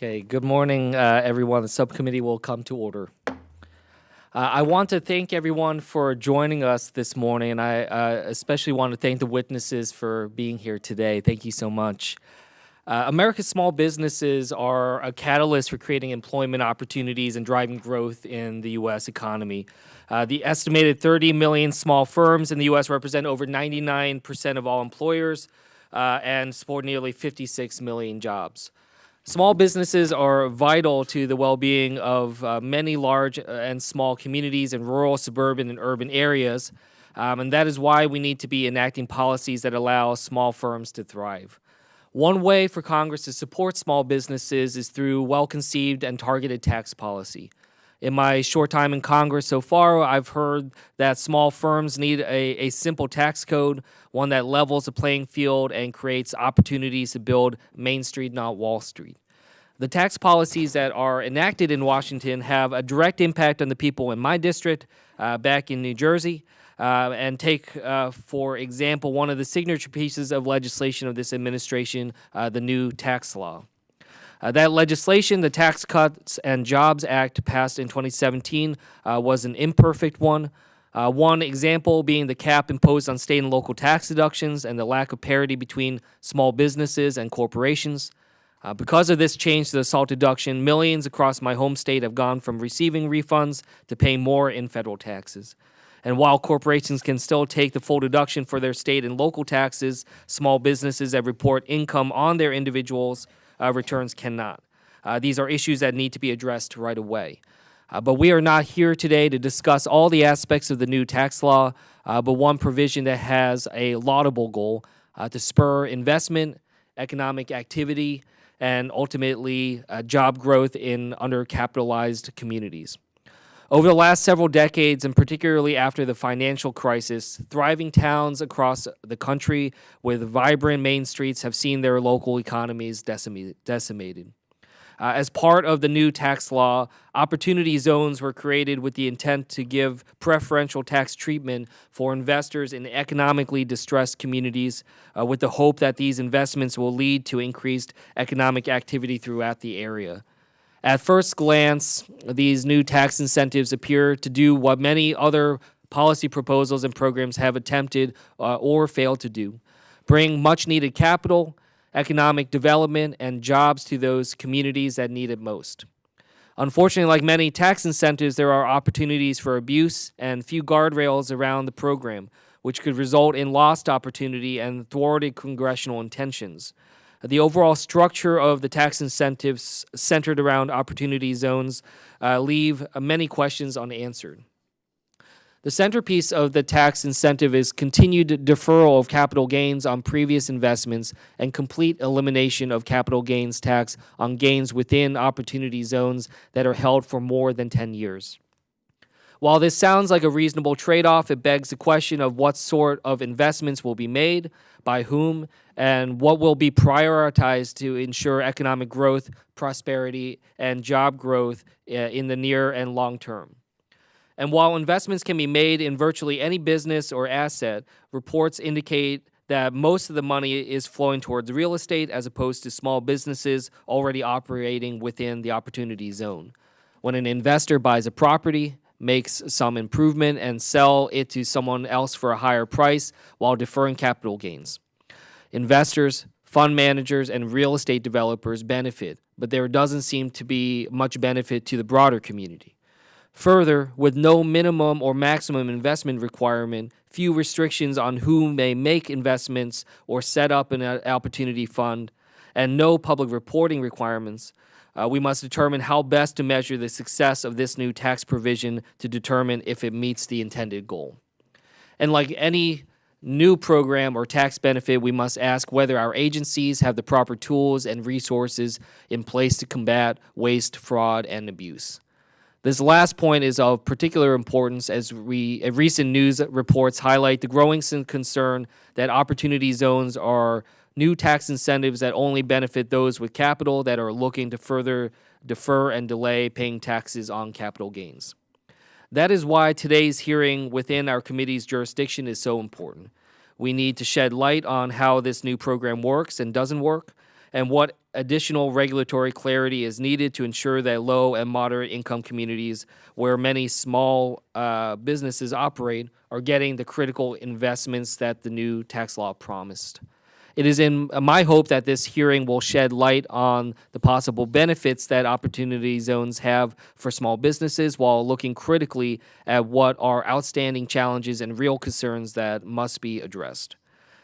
Okay, good morning, everyone. The subcommittee will come to order. I want to thank everyone for joining us this morning, and I especially want to thank the witnesses for being here today. Thank you so much. America's small businesses are a catalyst for creating employment opportunities and driving growth in the U.S. economy. The estimated 30 million small firms in the U.S. represent over 99% of all employers and support nearly 56 million jobs. Small businesses are vital to the well-being of many large and small communities in rural, suburban, and urban areas, and that is why we need to be enacting policies that allow small firms to thrive. One way for Congress to support small businesses is through well-conceived and targeted tax policy. In my short time in Congress so far, I've heard that small firms need a simple tax code, one that levels the playing field and creates opportunities to build Main Street, not Wall Street. The tax policies that are enacted in Washington have a direct impact on the people in my district back in New Jersey. And take, for example, one of the signature pieces of legislation of this administration, the new tax law. That legislation, the Tax Cuts and Jobs Act, passed in 2017, was an imperfect one. One example being the cap imposed on state and local tax deductions and the lack of parity between small businesses and corporations. Because of this change to the SALT deduction, millions across my home state have gone from receiving refunds to paying more in federal taxes. And while corporations can still take the full deduction for their state and local taxes, small businesses that report income on their individuals' returns cannot. These are issues that need to be addressed right away. But we are not here today to discuss all the aspects of the new tax law, but one provision that has a laudable goal to spur investment, economic activity, and ultimately job growth in undercapitalized communities. Over the last several decades, and particularly after the financial crisis, thriving towns across the country with vibrant main streets have seen their local economies decimated. As part of the new tax law, opportunity zones were created with the intent to give preferential tax treatment for investors in economically distressed communities with the hope that these investments will lead to increased economic activity throughout the area. At first glance, these new tax incentives appear to do what many other policy proposals and programs have attempted or failed to do: bring much-needed capital, economic development, and jobs to those communities that need it most. Unfortunately, like many tax incentives, there are opportunities for abuse and few guardrails around the program, which could result in lost opportunity and thwarted congressional intentions. The overall structure of the tax incentives centered around opportunity zones leave many questions unanswered. The centerpiece of the tax incentive is continued deferral of capital gains on previous investments and complete elimination of capital gains tax on gains within opportunity zones that are held for more than 10 years. While this sounds like a reasonable trade-off, it begs the question of what sort of investments will be made, by whom, and what will be prioritized to ensure economic growth, prosperity, and job growth in the near and long term. And while investments can be made in virtually any business or asset, reports indicate that most of the money is flowing towards real estate as opposed to small businesses already operating within the opportunity zone. When an investor buys a property, makes some improvement, and sell it to someone else for a higher price while deferring capital gains, investors, fund managers, and real estate developers benefit, but there doesn't seem to be much benefit to the broader community. Further, with no minimum or maximum investment requirement, few restrictions on who may make investments or set up an opportunity fund, and no public reporting requirements, we must determine how best to measure the success of this new tax provision to determine if it meets the intended goal. And like any new program or tax benefit, we must ask whether our agencies have the proper tools and resources in place to combat waste, fraud, and abuse. This last point is of particular importance as recent news reports highlight the growing concern that opportunity zones are new tax incentives that only benefit those with capital that are looking to further defer and delay paying taxes on capital gains. That is why today's hearing within our committee's jurisdiction is so important. We need to shed light on how this new program works and doesn't work, and what additional regulatory clarity is needed to ensure that low and moderate income communities where many small businesses operate are getting the critical investments that the new tax law promised. It is in my hope that this hearing will shed light on the possible benefits that opportunity zones have for small businesses while looking critically at what are outstanding challenges and real concerns that must be addressed.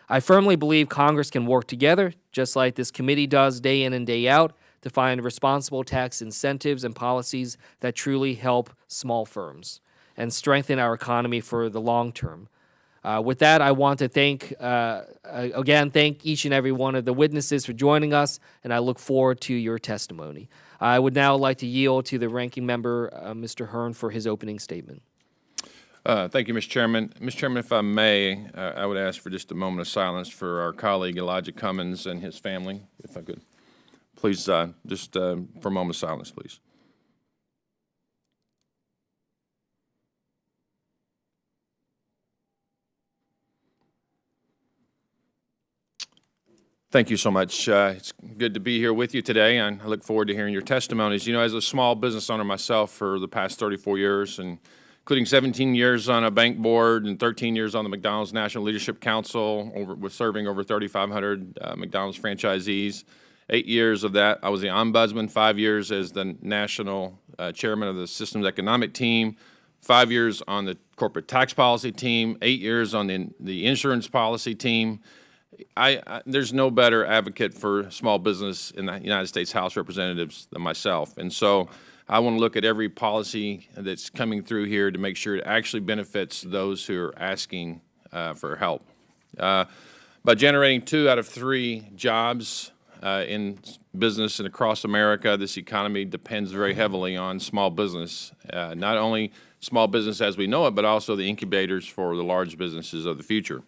I firmly believe Congress can work together, just like this committee does day in and day out, to find responsible tax incentives and policies that truly help small firms and strengthen our economy for the long term. With that, I want to thank each and every one of the witnesses for joining us, and I look forward to your testimony. I would now like to yield to the ranking member, Mr. Hearn, for his opening statement. Thank you, Mr. Chairman. Mr. Chairman, if I may, I would ask for just a moment of silence for our colleague Elijah Cummins and his family, if I could. Please, just for a moment of silence, please. Thank you so much. It's good to be here with you today, and I look forward to hearing your testimonies. You know, as a small business owner myself for the past 34 years, and including 17 years on a bank board and 13 years on the McDonald's National Leadership Council, with serving over 3,500 McDonald's franchisees. 8 years of that, I was the ombudsman, 5 years as the national chairman of the systems economic team, 5 years on the corporate tax policy team, 8 years on the insurance policy team. There's no better advocate for small business in the United States House of Representatives than myself. And so I want to look at every policy that's coming through here to make sure it actually benefits those who are asking for help. By generating 2 out of 3 jobs in business and across America, this economy depends very heavily on small business, not only small business as we know it, but also the incubators for the large businesses of the future.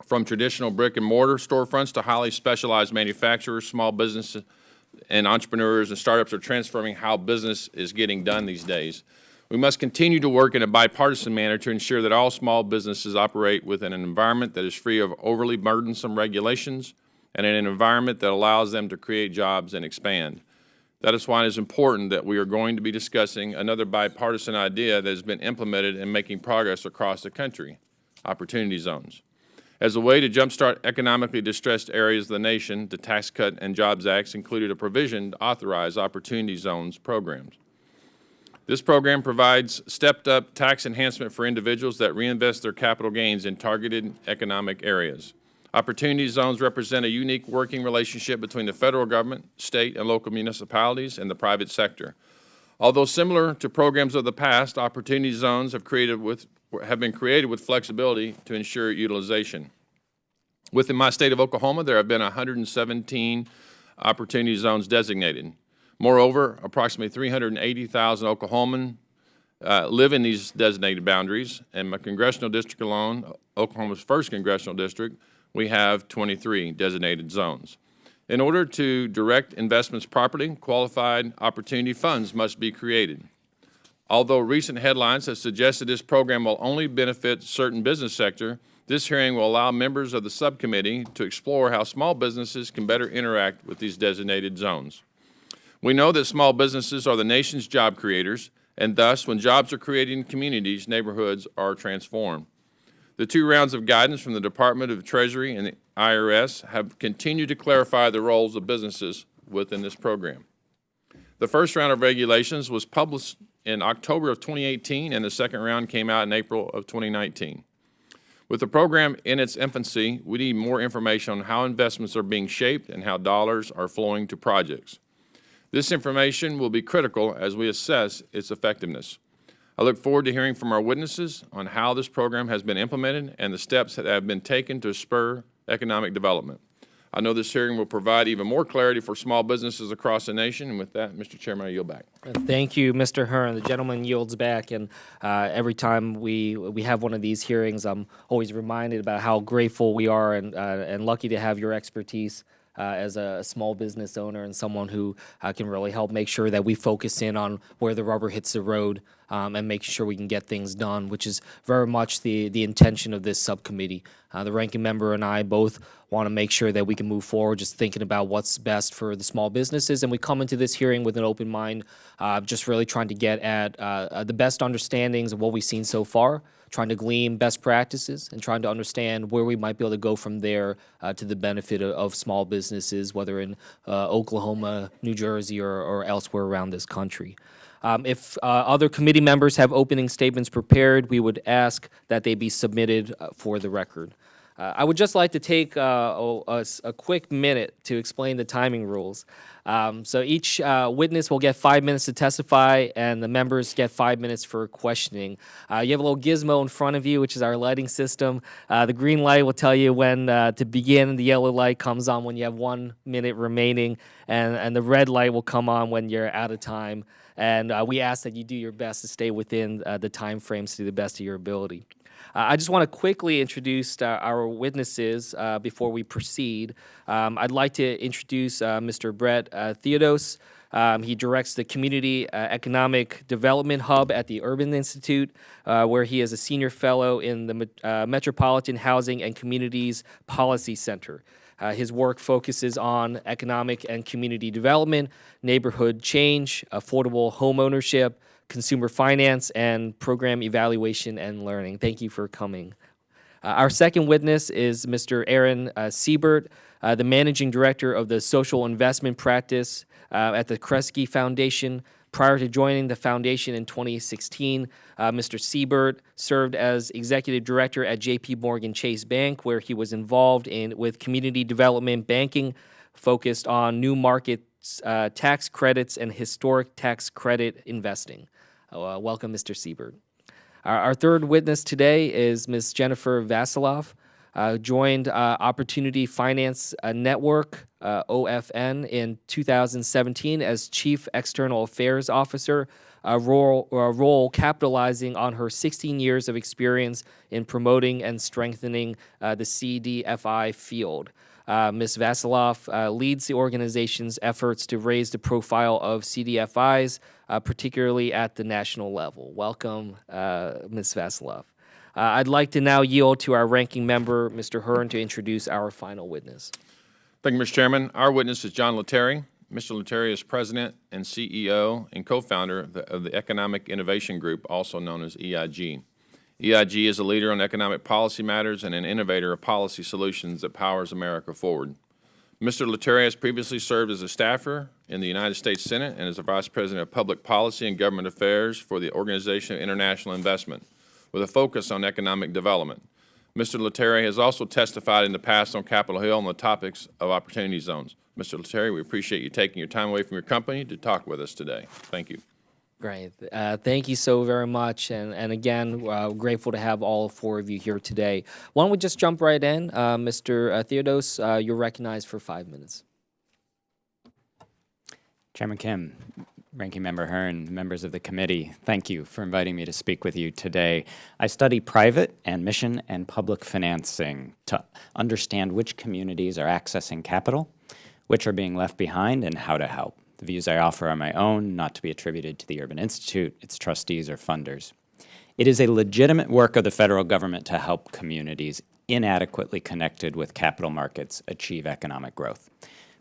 From traditional brick and mortar storefronts to highly specialized manufacturers, small businesses and entrepreneurs and startups are transforming how business is getting done these days. We must continue to work in a bipartisan manner to ensure that all small businesses operate within an environment that is free of overly burdensome regulations and in an environment that allows them to create jobs and expand. That is why it is important that we are going to be discussing another bipartisan idea that has been implemented and making progress across the country, opportunity zones. As a way to jumpstart economically distressed areas of the nation, the Tax Cut and Jobs Act included a provision to authorize Opportunity Zones programs. This program provides stepped-up tax enhancement for individuals that reinvest their capital gains in targeted economic areas. Opportunity Zones represent a unique working relationship between the federal government, state and local municipalities, and the private sector. Although similar to programs of the past, Opportunity Zones have been created with flexibility to ensure utilization. Within my state of Oklahoma, there have been 117 Opportunity Zones designated. Moreover, approximately 380,000 Oklahomans live in these designated boundaries. In my congressional district alone, Oklahoma's 1st congressional district, we have 23 designated zones. In order to direct investments properly, qualified opportunity funds must be created. Although recent headlines have suggested this program will only benefit certain business sector, this hearing will allow members of the subcommittee to explore how small businesses can better interact with these designated zones. We know that small businesses are the nation's job creators, and thus, when jobs are created in communities, neighborhoods are transformed. The 2 rounds of guidance from the Department of Treasury and the IRS have continued to clarify the roles of businesses within this program. The first round of regulations was published in October of 2018, and the second round came out in April of 2019. With the program in its infancy, we need more information on how investments are being shaped and how dollars are flowing to projects. This information will be critical as we assess its effectiveness. I look forward to hearing from our witnesses on how this program has been implemented and the steps that have been taken to spur economic development. I know this hearing will provide even more clarity for small businesses across the nation. And with that, Mr. Chairman, I yield back. Thank you, Mr. Hearn. The gentleman yields back. And every time we have one of these hearings, I'm always reminded about how grateful we are and lucky to have your expertise as a small business owner and someone who can really help make sure that we focus in on where the rubber hits the road and making sure we can get things done, which is very much the intention of this subcommittee. The ranking member and I both want to make sure that we can move forward, just thinking about what's best for the small businesses. And we come into this hearing with an open mind, just really trying to get at the best understandings of what we've seen so far, trying to glean best practices, and trying to understand where we might be able to go from there to the benefit of small businesses, whether in Oklahoma, New Jersey, or elsewhere around this country. If other committee members have opening statements prepared, we would ask that they be submitted for the record. I would just like to take a quick minute to explain the timing rules. So each witness will get 5 minutes to testify, and the members get 5 minutes for questioning. You have a little gizmo in front of you, which is our lighting system. The green light will tell you when to begin. The yellow light comes on when you have 1 minute remaining, and the red light will come on when you're out of time. And we ask that you do your best to stay within the time frames to the best of your ability. I just want to quickly introduce our witnesses before we proceed. I'd like to introduce Mr. Brett Theodos. He directs the Community Economic Development Hub at the Urban Institute, where he is a senior fellow in the Metropolitan Housing and Communities Policy Center. His work focuses on economic and community development, neighborhood change, affordable home ownership, consumer finance, and program evaluation and learning. Thank you for coming. Our second witness is Mr. Aaron Siebert, the Managing Director of the Social Investment Practice at the Kresge Foundation. Prior to joining the foundation in 2016, Mr. Siebert served as Executive Director at J.P. Morgan Chase Bank, where he was involved with community development banking, focused on new market tax credits and historic tax credit investing. Welcome, Mr. Siebert. Our third witness today is Ms. Jennifer Vasiloff, joined Opportunity Finance Network, OFN, in 2017 as Chief External Affairs Officer, a role capitalizing on her 16 years of experience in promoting and strengthening the CDFI field. Ms. Vasiloff leads the organization's efforts to raise the profile of CDFIs, particularly at the national level. Welcome, Ms. Vasiloff. I'd like to now yield to our ranking member, Mr. Hearn, to introduce our final witness. Thank you, Mr. Chairman. Our witness is John Lettieri. Mr. Lettieri is President and CEO and co-founder of the Economic Innovation Group, also known as EIG. EIG is a leader on economic policy matters and an innovator of policy solutions that powers America forward. Mr. Lettieri has previously served as a staffer in the United States Senate and as a Vice President of Public Policy and Government Affairs for the Organization of International Investment, with a focus on economic development. Mr. Lettieri has also testified in the past on Capitol Hill on the topics of opportunity zones. Mr. Lettieri, we appreciate you taking your time away from your company to talk with us today. Thank you. Great. Thank you so very much. And again, grateful to have all four of you here today. Why don't we just jump right in? Mr. Theodos, you're recognized for 5 minutes. Chairman Kim, Ranking Member Hearn, members of the committee, thank you for inviting me to speak with you today. I study private and mission and public financing to understand which communities are accessing capital, which are being left behind, and how to help. The views I offer are my own, not to be attributed to the Urban Institute, its trustees, or funders. It is a legitimate work of the federal government to help communities inadequately connected with capital markets achieve economic growth.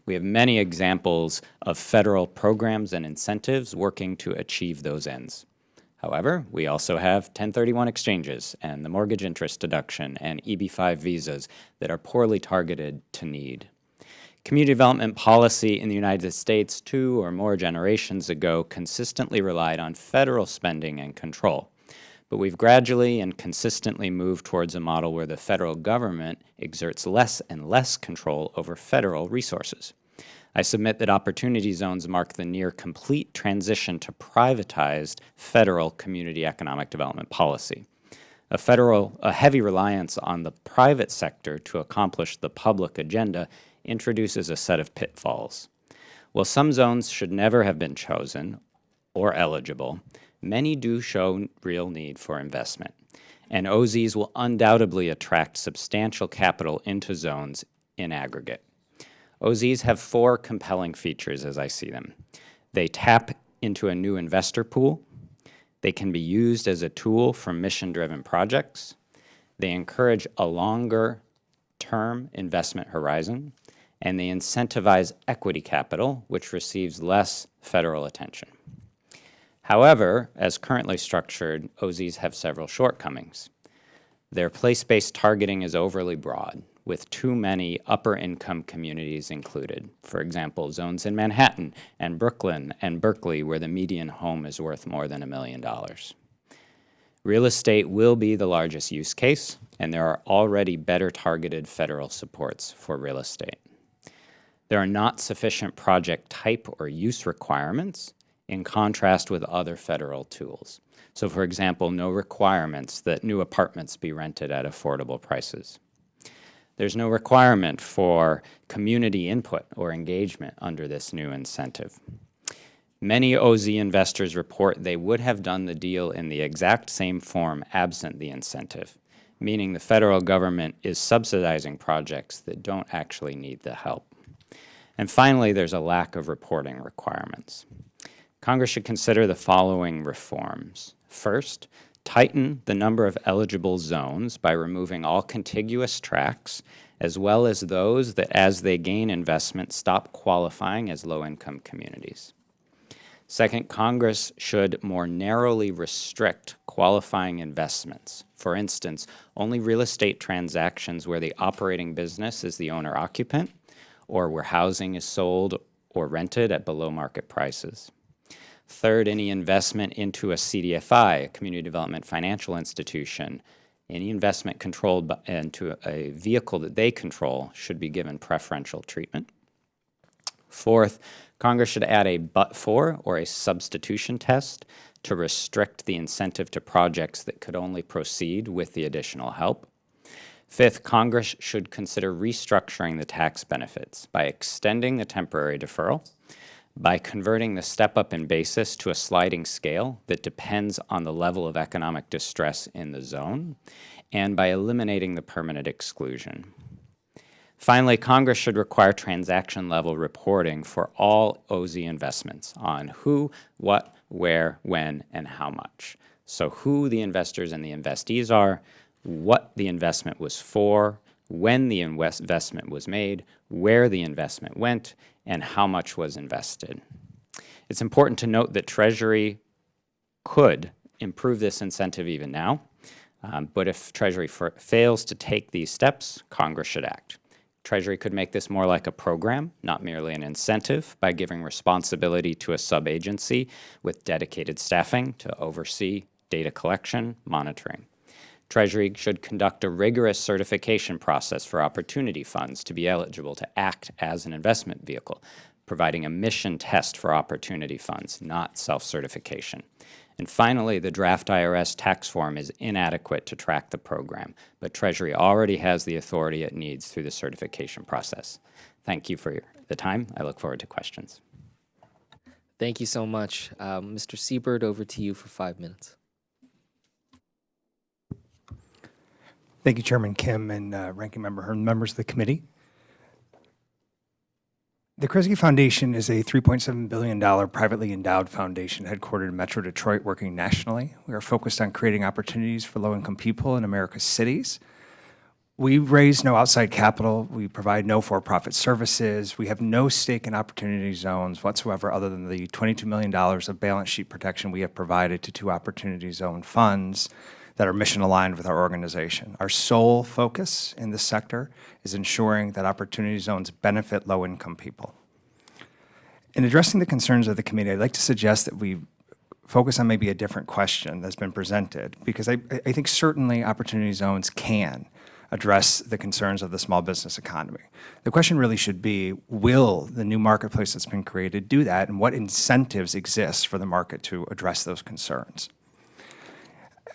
We have many examples of federal programs and incentives working to achieve those ends. However, we also have 1031 exchanges and the mortgage interest deduction and EB-5 visas that are poorly targeted to need. Community development policy in the United States 2 or more generations ago consistently relied on federal spending and control. But we've gradually and consistently moved towards a model where the federal government exerts less and less control over federal resources. I submit that opportunity zones mark the near complete transition to privatized federal community economic development policy. A heavy reliance on the private sector to accomplish the public agenda introduces a set of pitfalls. While some zones should never have been chosen or eligible, many do show real need for investment, and OZs will undoubtedly attract substantial capital into zones in aggregate. OZs have 4 compelling features as I see them. They tap into a new investor pool, They can be used as a tool for mission-driven projects. They encourage a longer-term investment horizon, and they incentivize equity capital, which receives less federal attention. However, as currently structured, OZs have several shortcomings. Their place-based targeting is overly broad, with too many upper-income communities included. For example, zones in Manhattan and Brooklyn and Berkeley where the median home is worth more than $1 million. Real estate will be the largest use case, and there are already better targeted federal supports for real estate. There are not sufficient project type or use requirements in contrast with other federal tools. So, for example, no requirements that new apartments be rented at affordable prices. There's no requirement for community input or engagement under this new incentive. Many OZ investors report they would have done the deal in the exact same form absent the incentive, meaning the federal government is subsidizing projects that don't actually need the help. And finally, there's a lack of reporting requirements. Congress should consider the following reforms. First, tighten the number of eligible zones by removing all contiguous tracts, as well as those that, as they gain investment, stop qualifying as low-income communities. Second, Congress should more narrowly restrict qualifying investments. For instance, only real estate transactions where the operating business is the owner-occupant, or where housing is sold or rented at below market prices. Third, any investment into a CDFI, a community development financial institution, any investment controlled into a vehicle that they control should be given preferential treatment. Fourth, Congress should add a but-for or a substitution test to restrict the incentive to projects that could only proceed with the additional help. Fifth, Congress should consider restructuring the tax benefits by extending the temporary deferral, by converting the step-up in basis to a sliding scale that depends on the level of economic distress in the zone, and by eliminating the permanent exclusion. Finally, Congress should require transaction-level reporting for all OZ investments on who, what, where, when, and how much. So who the investors and the investees are, what the investment was for, when the investment was made, where the investment went, and how much was invested. It's important to note that Treasury could improve this incentive even now, but if Treasury fails to take these steps, Congress should act. Treasury could make this more like a program, not merely an incentive, by giving responsibility to a sub-agency with dedicated staffing to oversee data collection, monitoring. Treasury should conduct a rigorous certification process for opportunity funds to be eligible to act as an investment vehicle, providing a mission test for opportunity funds, not self-certification. And finally, the draft IRS tax form is inadequate to track the program, but Treasury already has the authority it needs through the certification process. Thank you for the time. I look forward to questions. Thank you so much. Mr. Siebert, over to you for 5 minutes. Thank you, Chairman Kim and Ranking Member Hearn, members of the committee. The Kresge Foundation is a $3.7 billion privately endowed foundation headquartered in Metro Detroit, working nationally. We are focused on creating opportunities for low-income people in America's cities. We raise no outside capital. We provide no for-profit services. We have no stake in opportunity zones whatsoever other than the $22 million of balance sheet protection we have provided to 2 opportunity zone funds that are mission aligned with our organization. Our sole focus in this sector is ensuring that opportunity zones benefit low-income people. In addressing the concerns of the committee, I'd like to suggest that we focus on maybe a different question that's been presented, because I think certainly opportunity zones can address the concerns of the small business economy. The question really should be, will the new marketplace that's been created do that, and what incentives exist for the market to address those concerns?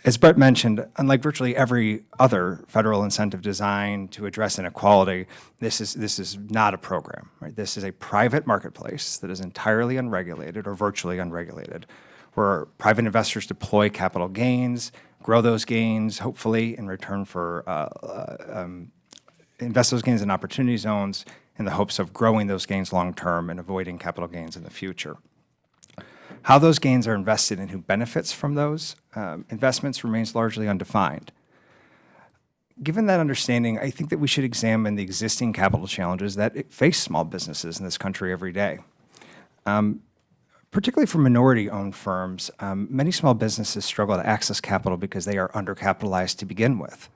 As Brett mentioned, unlike virtually every other federal incentive designed to address inequality, this is not a program, right? This is a private marketplace that is entirely unregulated or virtually unregulated, where private investors deploy capital gains, grow those gains, hopefully in return for invest those gains in opportunity zones in the hopes of growing those gains long term and avoiding capital gains in the future. How those gains are invested and who benefits from those investments remains largely undefined. Given that understanding, I think that we should examine the existing capital challenges that face small businesses in this country every day. Particularly for minority-owned firms, many small businesses struggle to access capital because they are undercapitalized to begin with.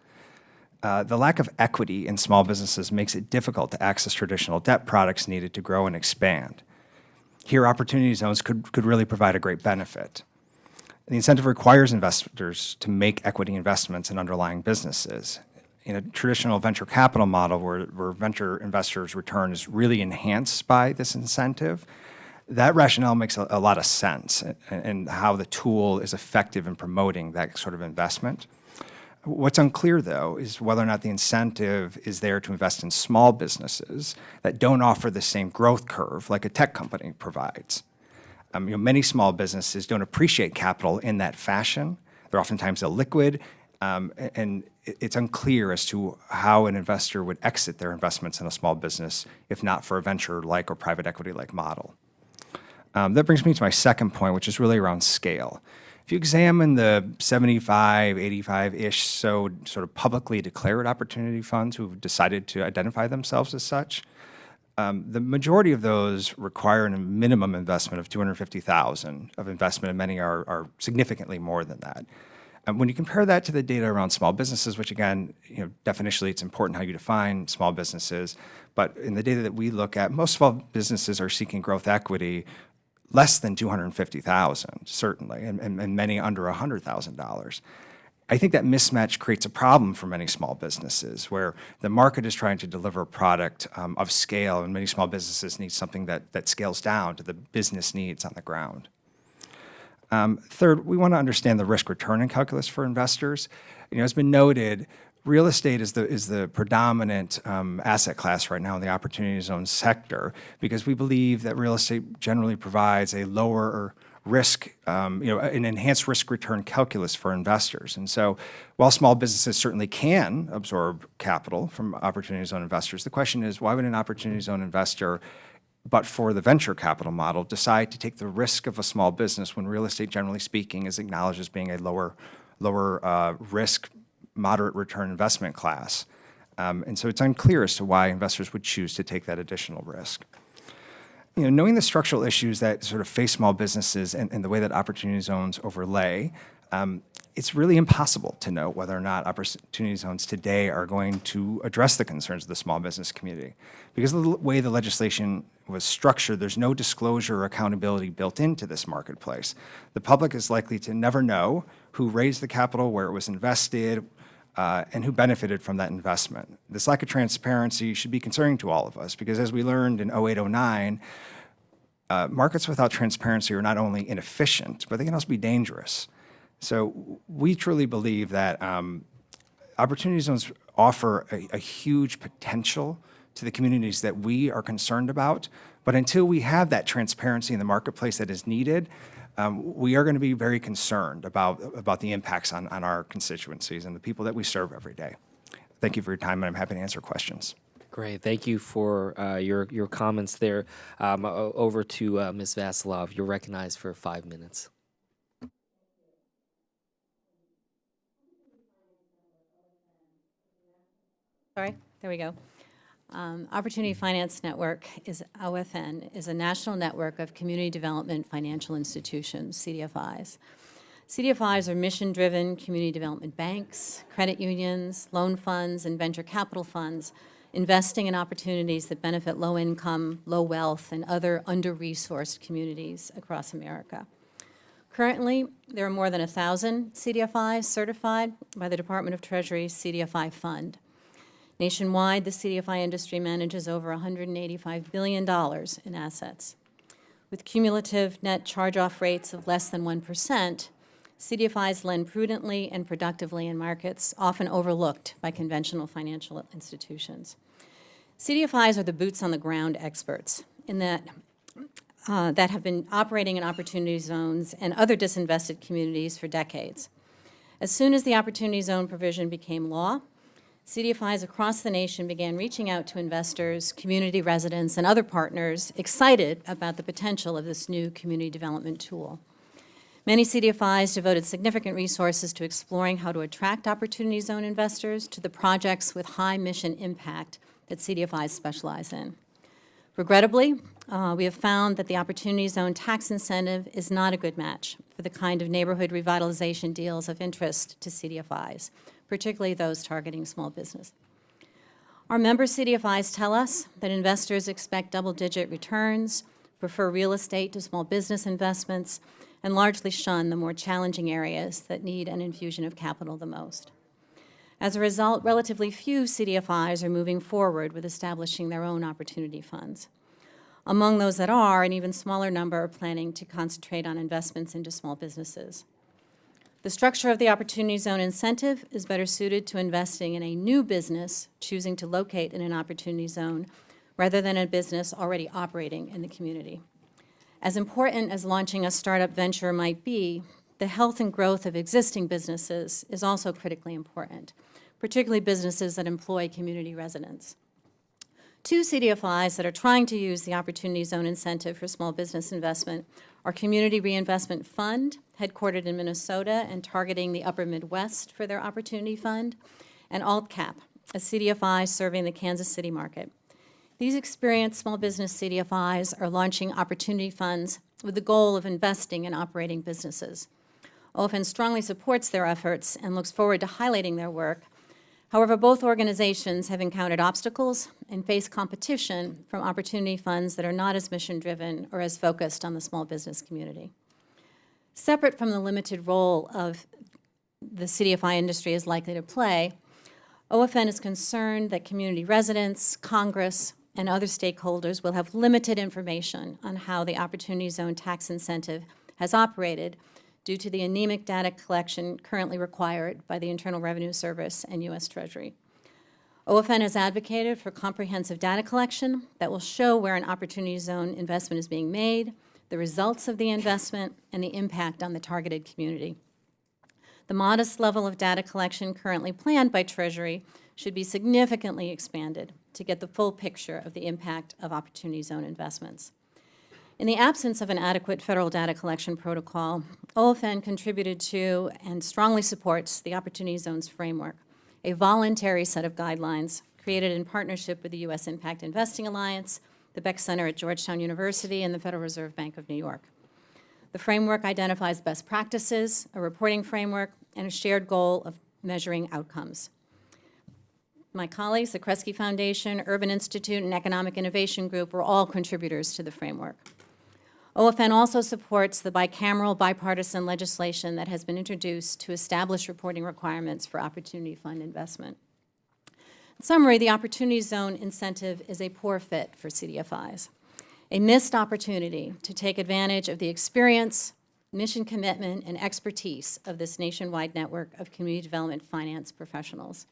The lack of equity in small businesses makes it difficult to access traditional debt products needed to grow and expand. Here, opportunity zones could really provide a great benefit. The incentive requires investors to make equity investments in underlying businesses. In a traditional venture capital model where venture investors' return is really enhanced by this incentive, that rationale makes a lot of sense and how the tool is effective in promoting that sort of investment. What's unclear, though, is whether or not the incentive is there to invest in small businesses that don't offer the same growth curve like a tech company provides. Many small businesses don't appreciate capital in that fashion. They're oftentimes illiquid, and it's unclear as to how an investor would exit their investments in a small business if not for a venture-like or private equity-like model. That brings me to my second point, which is really around scale. If you examine the 75, 85-ish sort of publicly declared opportunity funds who have decided to identify themselves as such, the majority of those require a minimum investment of $250,000 of investment, and many are significantly more than that. When you compare that to the data around small businesses, which again, definitionally it's important how you define small businesses, but in the data that we look at, most small businesses are seeking growth equity less than $250,000, certainly, and many under $100,000. I think that mismatch creates a problem for many small businesses where the market is trying to deliver a product of scale, and many small businesses need something that scales down to the business needs on the ground. Third, we want to understand the risk-return calculus for investors. As been noted, real estate is the predominant asset class right now in the opportunity zone sector because we believe that real estate generally provides a lower risk, an enhanced risk-return calculus for investors. And so while small businesses certainly can absorb capital from opportunity zone investors, the question is, why would an opportunity zone investor, but for the venture capital model, decide to take the risk of a small business when real estate, generally speaking, is acknowledged as being a lower risk, moderate return investment class? And so it's unclear as to why investors would choose to take that additional risk. Knowing the structural issues that sort of face small businesses and the way that opportunity zones overlay, it's really impossible to know whether or not opportunity zones today are going to address the concerns of the small business community. Because of the way the legislation was structured, there's no disclosure or accountability built into this marketplace. The public is likely to never know who raised the capital, where it was invested, and who benefited from that investment. This lack of transparency should be concerning to all of us because as we learned in 08-09, markets without transparency are not only inefficient, but they can also be dangerous. So we truly believe that opportunity zones offer a huge potential to the communities that we are concerned about, but until we have that transparency in the marketplace that is needed, we are going to be very concerned about the impacts on our constituencies and the people that we serve every day. Thank you for your time, and I'm happy to answer questions. Great. Thank you for your comments there. Over to Ms. Vasilov. You're recognized for 5 minutes. Sorry, there we go. Opportunity Finance Network is OFN, is a national network of community development financial institutions, CDFIs. CDFIs are mission-driven community development banks, credit unions, loan funds, and venture capital funds, investing in opportunities that benefit low-income, low-wealth, and other under-resourced communities across America. Currently, there are more than 1,000 CDFIs certified by the Department of Treasury's CDFI Fund. Nationwide, the CDFI industry manages over $185 billion in assets. With cumulative net charge-off rates of less than 1%, CDFIs lend prudently and productively in markets often overlooked by conventional financial institutions. CDFIs are the boots-on-the-ground experts in that have been operating in opportunity zones and other disinvested communities for decades. As soon as the opportunity zone provision became law, CDFIs across the nation began reaching out to investors, community residents, and other partners excited about the potential of this new community development tool. Many CDFIs devoted significant resources to exploring how to attract Opportunity Zone investors to the projects with high mission impact that CDFIs specialize in. Regrettably, we have found that the Opportunity Zone tax incentive is not a good match for the kind of neighborhood revitalization deals of interest to CDFIs, particularly those targeting small business. Our member CDFIs tell us that investors expect double-digit returns, prefer real estate to small business investments, and largely shun the more challenging areas that need an infusion of capital the most. As a result, relatively few CDFIs are moving forward with establishing their own opportunity funds. Among those that are, an even smaller number are planning to concentrate on investments into small businesses. The structure of the Opportunity Zone incentive is better suited to investing in a new business choosing to locate in an Opportunity Zone rather than a business already operating in the community. As important as launching a startup venture might be, the health and growth of existing businesses is also critically important, particularly businesses that employ community residents. Two CDFIs that are trying to use the Opportunity Zone incentive for small business investment are Community Reinvestment Fund, headquartered in Minnesota and targeting the upper Midwest for their Opportunity Fund, and AltCap, a CDFI serving the Kansas City market. These experienced small business CDFIs are launching opportunity funds with the goal of investing in operating businesses. OFN strongly supports their efforts and looks forward to highlighting their work. However, both organizations have encountered obstacles and face competition from opportunity funds that are not as mission-driven or as focused on the small business community. Separate from the limited role of the CDFI industry is likely to play, OFN is concerned that community residents, Congress, and other stakeholders will have limited information on how the Opportunity Zone tax incentive has operated due to the anemic data collection currently required by the Internal Revenue Service and U.S. Treasury. OFN has advocated for comprehensive data collection that will show where an Opportunity Zone investment is being made, the results of the investment, and the impact on the targeted community. The modest level of data collection currently planned by Treasury should be significantly expanded to get the full picture of the impact of Opportunity Zone investments. In the absence of an adequate federal data collection protocol, OFN contributed to and strongly supports the Opportunity Zones framework, a voluntary set of guidelines created in partnership with the U.S. Impact Investing Alliance, the Beck Center at Georgetown University, and the Federal Reserve Bank of New York. The framework identifies best practices, a reporting framework, and a shared goal of measuring outcomes. My colleagues, the Kresge Foundation, Urban Institute, and Economic Innovation Group were all contributors to the framework. OFN also supports the bicameral bipartisan legislation that has been introduced to establish reporting requirements for Opportunity Fund investment. In summary, the Opportunity Zone incentive is a poor fit for CDFIs, a missed opportunity to take advantage of the experience, mission commitment, and expertise of this nationwide network of community development finance professionals.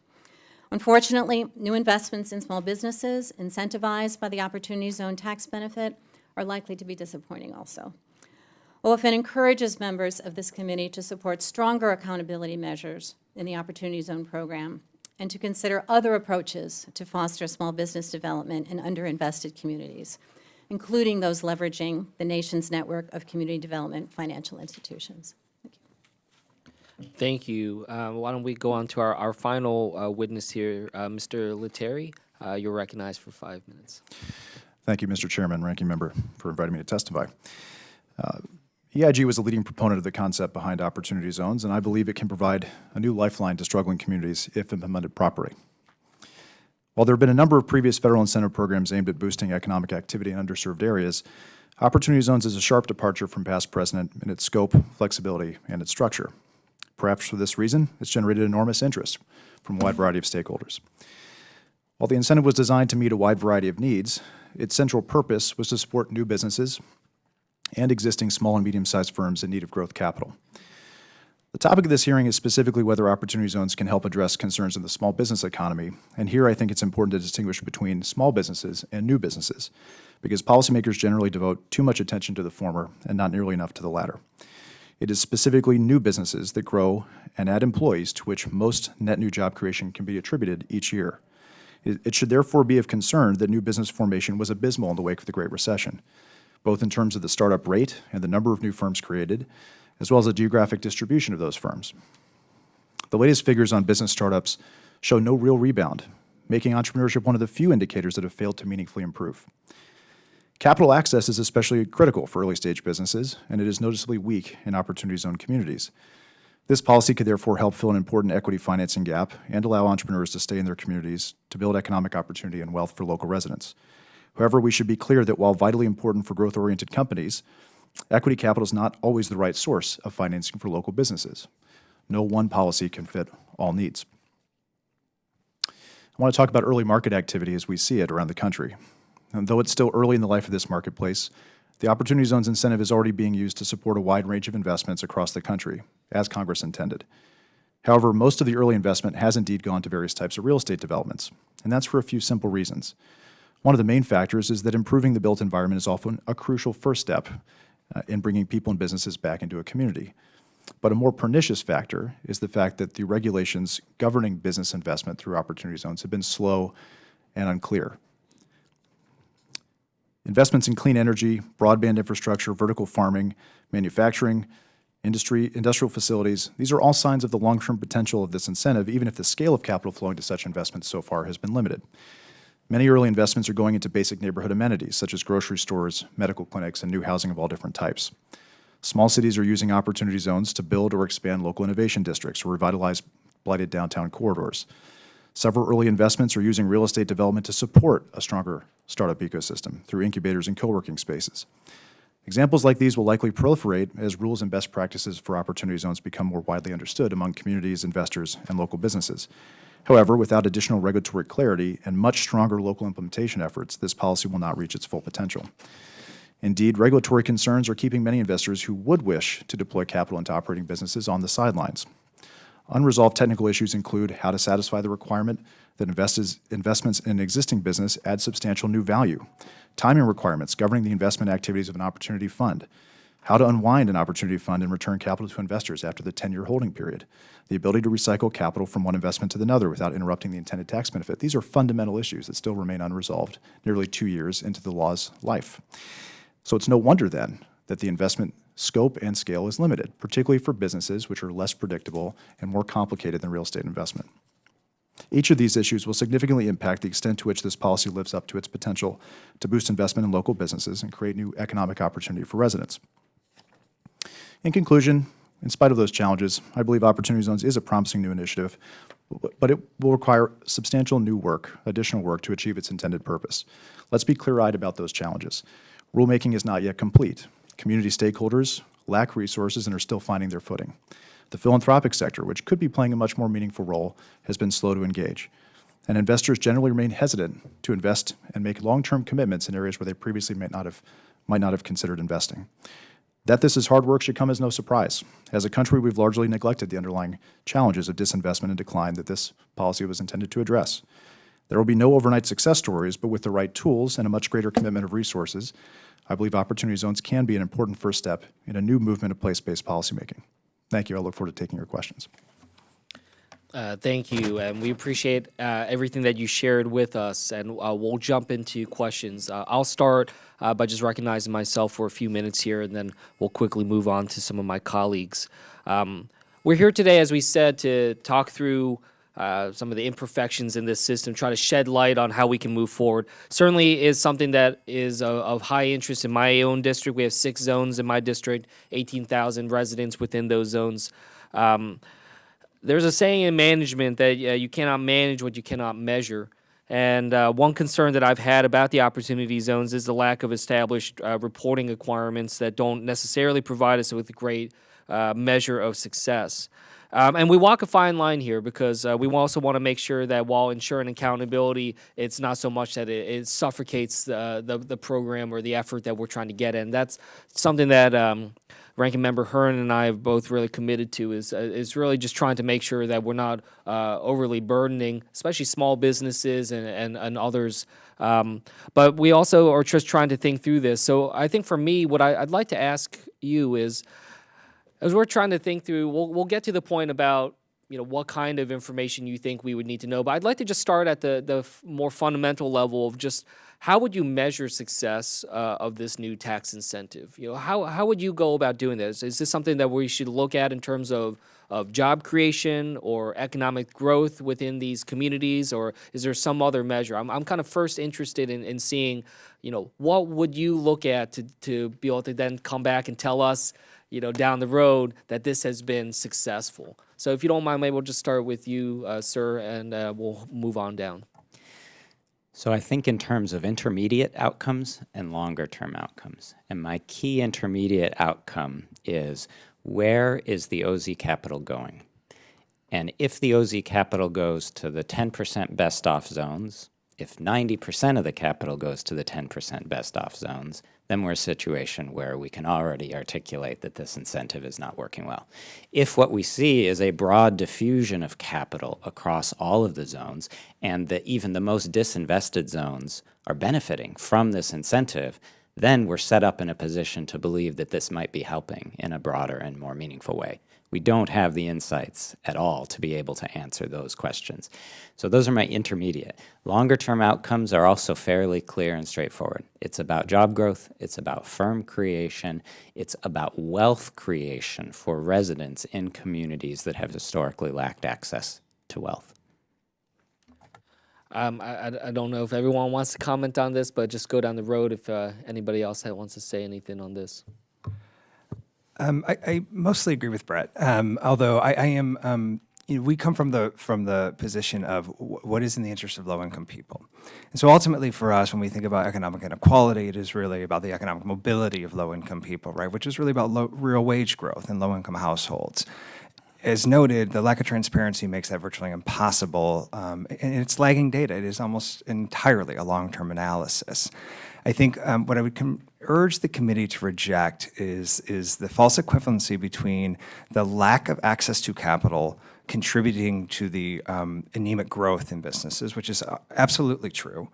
Unfortunately, new investments in small businesses incentivized by the Opportunity Zone tax benefit are likely to be disappointing also. OFN encourages members of this committee to support stronger accountability measures in the Opportunity Zone program and to consider other approaches to foster small business development in underinvested communities, including those leveraging the nation's network of community development financial institutions. Thank you. Why don't we go on to our final witness here, Mr. Lettieri. You're recognized for 5 minutes. Thank you, Mr. Chairman, Ranking Member, for inviting me to testify. EIG was a leading proponent of the concept behind Opportunity Zones, and I believe it can provide a new lifeline to struggling communities if implemented properly. While there have been a number of previous federal incentive programs aimed at boosting economic activity in underserved areas, Opportunity Zones is a sharp departure from past precedent in its scope, flexibility, and its structure. Perhaps for this reason, it's generated enormous interest from a wide variety of stakeholders. While the incentive was designed to meet a wide variety of needs, its central purpose was to support new businesses and existing small and medium-sized firms in need of growth capital. The topic of this hearing is specifically whether Opportunity Zones can help address concerns in the small business economy, and here I think it's important to distinguish between small businesses and new businesses, because policymakers generally devote too much attention to the former and not nearly enough to the latter. It is specifically new businesses that grow and add employees to which most net new job creation can be attributed each year. It should therefore be of concern that new business formation was abysmal in the wake of the Great Recession, both in terms of the startup rate and the number of new firms created, as well as the geographic distribution of those firms. The latest figures on business startups show no real rebound, making entrepreneurship one of the few indicators that have failed to meaningfully improve. Capital access is especially critical for early-stage businesses, and it is noticeably weak in Opportunity Zone communities. This policy could therefore help fill an important equity financing gap and allow entrepreneurs to stay in their communities to build economic opportunity and wealth for local residents. However, we should be clear that while vitally important for growth-oriented companies, equity capital is not always the right source of financing for local businesses. No one policy can fit all needs. I want to talk about early market activity as we see it around the country. And though it's still early in the life of this marketplace, the Opportunity Zones incentive is already being used to support a wide range of investments across the country, as Congress intended. However, most of the early investment has indeed gone to various types of real estate developments, and that's for a few simple reasons. One of the main factors is that improving the built environment is often a crucial first step in bringing people and businesses back into a community. But a more pernicious factor is the fact that the regulations governing business investment through Opportunity Zones have been slow and unclear. Investments in clean energy, broadband infrastructure, vertical farming, manufacturing, industrial facilities, these are all signs of the long-term potential of this incentive, even if the scale of capital flowing to such investments so far has been limited. Many early investments are going into basic neighborhood amenities, such as grocery stores, medical clinics, and new housing of all different types. Small cities are using Opportunity Zones to build or expand local innovation districts or revitalize blighted downtown corridors. Several early investments are using real estate development to support a stronger startup ecosystem through incubators and co-working spaces. Examples like these will likely proliferate as rules and best practices for Opportunity Zones become more widely understood among communities, investors, and local businesses. However, without additional regulatory clarity and much stronger local implementation efforts, this policy will not reach its full potential. Indeed, regulatory concerns are keeping many investors who would wish to deploy capital into operating businesses on the sidelines. Unresolved technical issues include how to satisfy the requirement that investments in an existing business add substantial new value, timing requirements governing the investment activities of an opportunity fund, how to unwind an opportunity fund and return capital to investors after the 10-year holding period, the ability to recycle capital from one investment to another without interrupting the intended tax benefit. These are fundamental issues that still remain unresolved nearly 2 years into the law's life. So it's no wonder then that the investment scope and scale is limited, particularly for businesses which are less predictable and more complicated than real estate investment. Each of these issues will significantly impact the extent to which this policy lives up to its potential to boost investment in local businesses and create new economic opportunity for residents. In conclusion, in spite of those challenges, I believe Opportunity Zones is a promising new initiative, but it will require substantial new work, additional work, to achieve its intended purpose. Let's be clear-eyed about those challenges. Rulemaking is not yet complete. Community stakeholders lack resources and are still finding their footing. The philanthropic sector, which could be playing a much more meaningful role, has been slow to engage. And investors generally remain hesitant to invest and make long-term commitments in areas where they previously might not have considered investing. That this is hard work should come as no surprise. As a country, we've largely neglected the underlying challenges of disinvestment and decline that this policy was intended to address. There will be no overnight success stories, but with the right tools and a much greater commitment of resources, I believe Opportunity Zones can be an important first step in a new movement of place-based policymaking. Thank you. I look forward to taking your questions. Thank you, and we appreciate everything that you shared with us, and we'll jump into questions. I'll start by just recognizing myself for a few minutes here, and then we'll quickly move on to some of my colleagues. We're here today, as we said, to talk through some of the imperfections in this system, try to shed light on how we can move forward. Certainly is something that is of high interest in my own district. We have 6 zones in my district, 18,000 residents within those zones. There's a saying in management that you cannot manage what you cannot measure. And one concern that I've had about the opportunity zones is the lack of established reporting requirements that don't necessarily provide us with a great measure of success. And we walk a fine line here because we also want to make sure that while ensuring accountability, it's not so much that it suffocates the program or the effort that we're trying to get in. That's something that Ranking Member Hearn and I have both really committed to is really just trying to make sure that we're not overly burdening, especially small businesses and others. But we also are just trying to think through this. So I think for me, what I'd like to ask you is, As we're trying to think through, we'll get to the point about what kind of information you think we would need to know. But I'd like to just start at the more fundamental level of just how would you measure success of this new tax incentive? How would you go about doing this? Is this something that we should look at in terms of job creation or economic growth within these communities, or is there some other measure? I'm kind of first interested in seeing, what would you look at to be able to then come back and tell us, down the road that this has been successful. So if you don't mind, maybe we'll just start with you, sir, and we'll move on down. So I think in terms of intermediate outcomes and longer term outcomes. And my key intermediate outcome is, where is the OZ capital going? And if the OZ capital goes to the 10% best off zones, if 90% of the capital goes to the 10% best off zones, then we're a situation where we can already articulate that this incentive is not working well. If what we see is a broad diffusion of capital across all of the zones, and that even the most disinvested zones are benefiting from this incentive, then we're set up in a position to believe that this might be helping in a broader and more meaningful way. We don't have the insights at all to be able to answer those questions. So those are my intermediate. Longer term outcomes are also fairly clear and straightforward. It's about job growth, it's about firm creation, it's about wealth creation for residents in communities that have historically lacked access to wealth. I don't know if everyone wants to comment on this, but just go down the road if anybody else wants to say anything on this. I mostly agree with Brett, although I am, we come from the position of what is in the interest of low-income people. And so ultimately for us, when we think about economic inequality, it is really about the economic mobility of low-income people, right, which is really about real wage growth in low-income households. As noted, the lack of transparency makes that virtually impossible, and it's lagging data. It is almost entirely a long-term analysis. I think what I would urge the committee to reject is the false equivalency between the lack of access to capital contributing to the anemic growth in businesses, which is absolutely true.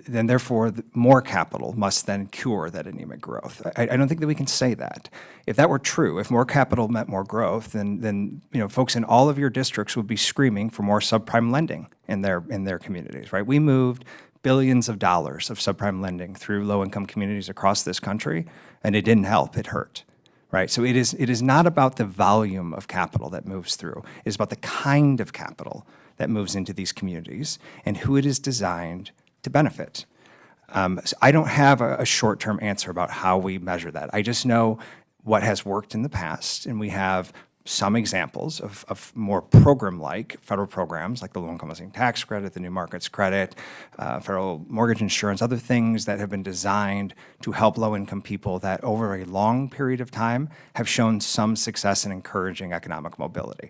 Then therefore, more capital must then cure that anemic growth. I don't think that we can say that. If that were true, if more capital meant more growth, then folks in all of your districts would be screaming for more subprime lending in their communities, right? We moved billions of dollars of subprime lending through low-income communities across this country, and it didn't help, it hurt, right? So it is not about the volume of capital that moves through. It's about the kind of capital that moves into these communities and who it is designed to benefit. So I don't have a short-term answer about how we measure that. I just know what has worked in the past, and we have some examples of more program-like federal programs like the low-income housing tax credit, the new markets credit, federal mortgage insurance, other things that have been designed to help low-income people that over a long period of time have shown some success in encouraging economic mobility.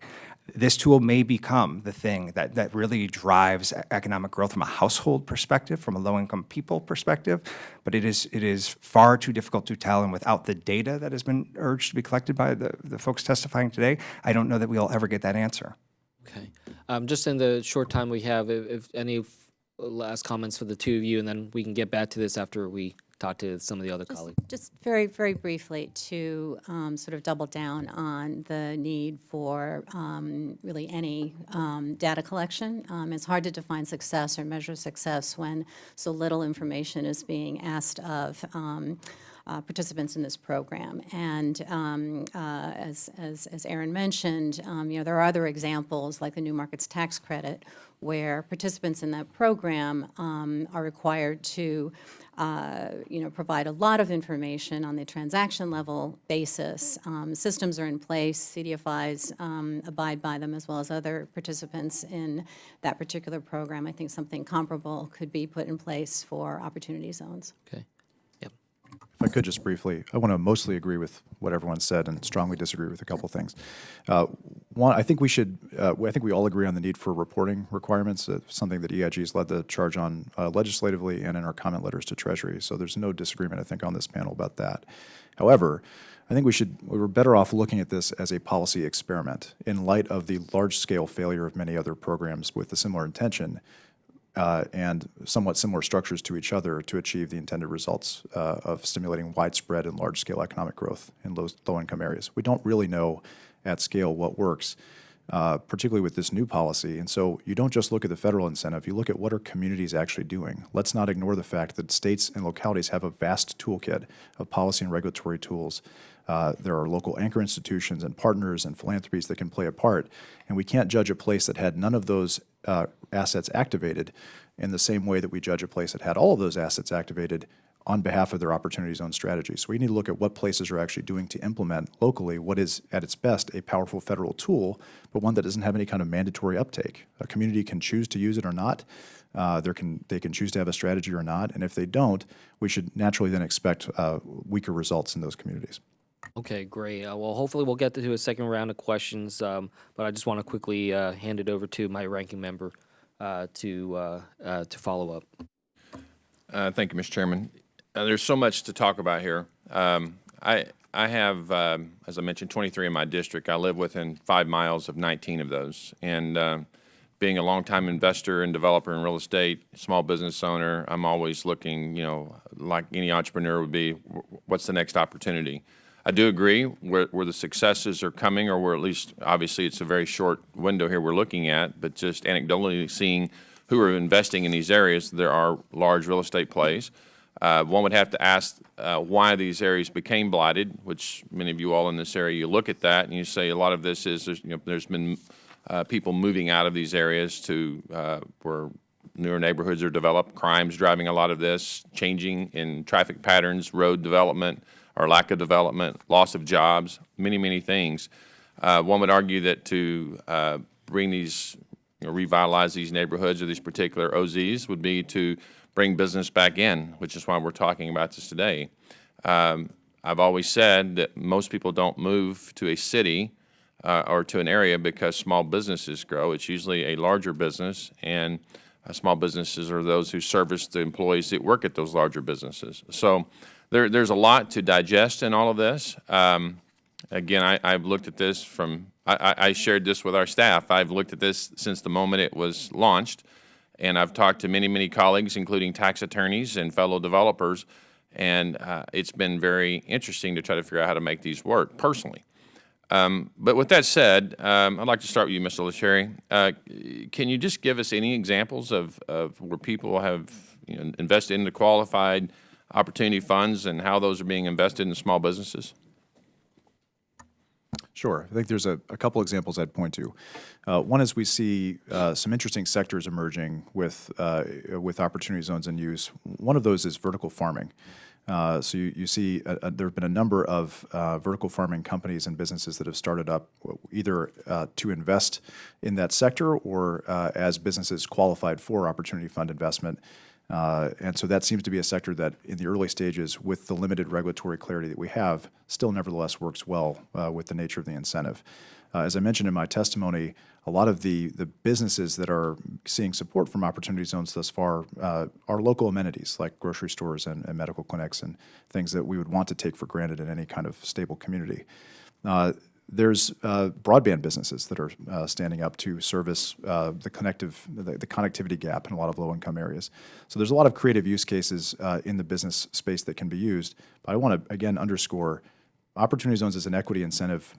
This tool may become the thing that really drives economic growth from a household perspective, from a low-income people perspective, but it is far too difficult to tell, and without the data that has been urged to be collected by the folks testifying today, I don't know that we'll ever get that answer. Okay. Just in the short time we have, if any last comments for the two of you, and then we can get back to this after we talk to some of the other colleagues. Just very, very briefly to sort of double down on the need for really any data collection. It's hard to define success or measure success when so little information is being asked of participants in this program. And as Aaron mentioned, there are other examples like the new markets tax credit where participants in that program are required to provide a lot of information on the transaction level basis. Systems are in place, CDFIs abide by them, as well as other participants in that particular program. I think something comparable could be put in place for opportunity zones. Okay. Yep. If I could just briefly, I want to mostly agree with what everyone said and strongly disagree with a couple things. One, I think we all agree on the need for reporting requirements, something that EIG has led the charge on legislatively and in our comment letters to Treasury. So there's no disagreement, I think, on this panel about that. However, I think we're better off looking at this as a policy experiment in light of the large-scale failure of many other programs with a similar intention. and somewhat similar structures to each other to achieve the intended results of stimulating widespread and large-scale economic growth in low-income areas. We don't really know at scale what works, particularly with this new policy. And so you don't just look at the federal incentive, you look at what are communities actually doing. Let's not ignore the fact that states and localities have a vast toolkit of policy and regulatory tools. There are local anchor institutions and partners and philanthropies that can play a part. And we can't judge a place that had none of those assets activated in the same way that we judge a place that had all of those assets activated on behalf of their Opportunity Zone strategy. So we need to look at what places are actually doing to implement locally what is, at its best, a powerful federal tool, but one that doesn't have any kind of mandatory uptake. A community can choose to use it or not. They can choose to have a strategy or not. And if they don't, we should naturally then expect weaker results in those communities. Okay, great. Well, hopefully we'll get to a second round of questions, but I just want to quickly hand it over to my ranking member to follow up. Thank you, Mr. Chairman. There's so much to talk about here. I have, as I mentioned, 23 in my district. I live within 5 miles of 19 of those. And being a longtime investor and developer in real estate, small business owner, I'm always looking, like any entrepreneur would be, what's the next opportunity? I do agree where the successes are coming, or where at least, obviously, it's a very short window here we're looking at, but just anecdotally seeing who are investing in these areas, there are large real estate plays. One would have to ask why these areas became blighted, which many of you all in this area, you look at that and you say a lot of this is, there's been people moving out of these areas to where newer neighborhoods are developed, crimes driving a lot of this, changing in traffic patterns, road development or lack of development, loss of jobs, many, many things. One would argue that to bring these, revitalize these neighborhoods or these particular OZs would be to bring business back in, which is why we're talking about this today. I've always said that most people don't move to a city or to an area because small businesses grow. It's usually a larger business, and small businesses are those who service the employees that work at those larger businesses. So there's a lot to digest in all of this. Again, I've looked at this from, I shared this with our staff. I've looked at this since the moment it was launched. And I've talked to many, many colleagues, including tax attorneys and fellow developers, and it's been very interesting to try to figure out how to make these work personally. But with that said, I'd like to start with you, Mr. Lasheri. Can you just give us any examples of where people have invested into qualified opportunity funds and how those are being invested in small businesses? Sure. I think there's a couple examples I'd point to. One is we see some interesting sectors emerging with opportunity zones in use. One of those is vertical farming. So you see there have been a number of vertical farming companies and businesses that have started up either to invest in that sector or as businesses qualified for opportunity fund investment. And so that seems to be a sector that in the early stages, with the limited regulatory clarity that we have, still nevertheless works well with the nature of the incentive. As I mentioned in my testimony, a lot of the businesses that are seeing support from opportunity zones thus far are local amenities like grocery stores and medical clinics and things that we would want to take for granted in any kind of stable community. There's broadband businesses that are standing up to service the connectivity gap in a lot of low-income areas. So there's a lot of creative use cases in the business space that can be used. But I want to, again, underscore opportunity zones as an equity incentive.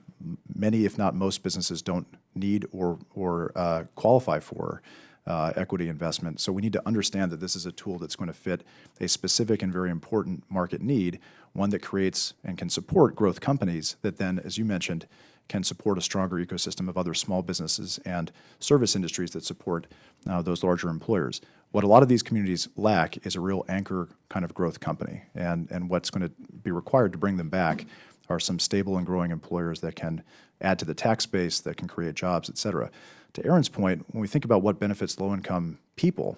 Many, if not most, businesses don't need or qualify for equity investment. So we need to understand that this is a tool that's going to fit a specific and very important market need, one that creates and can support growth companies that then, as you mentioned, can support a stronger ecosystem of other small businesses and service industries that support those larger employers. What a lot of these communities lack is a real anchor kind of growth company. And what's going to be required to bring them back are some stable and growing employers that can add to the tax base, that can create jobs, et cetera. To Aaron's point, when we think about what benefits low-income people,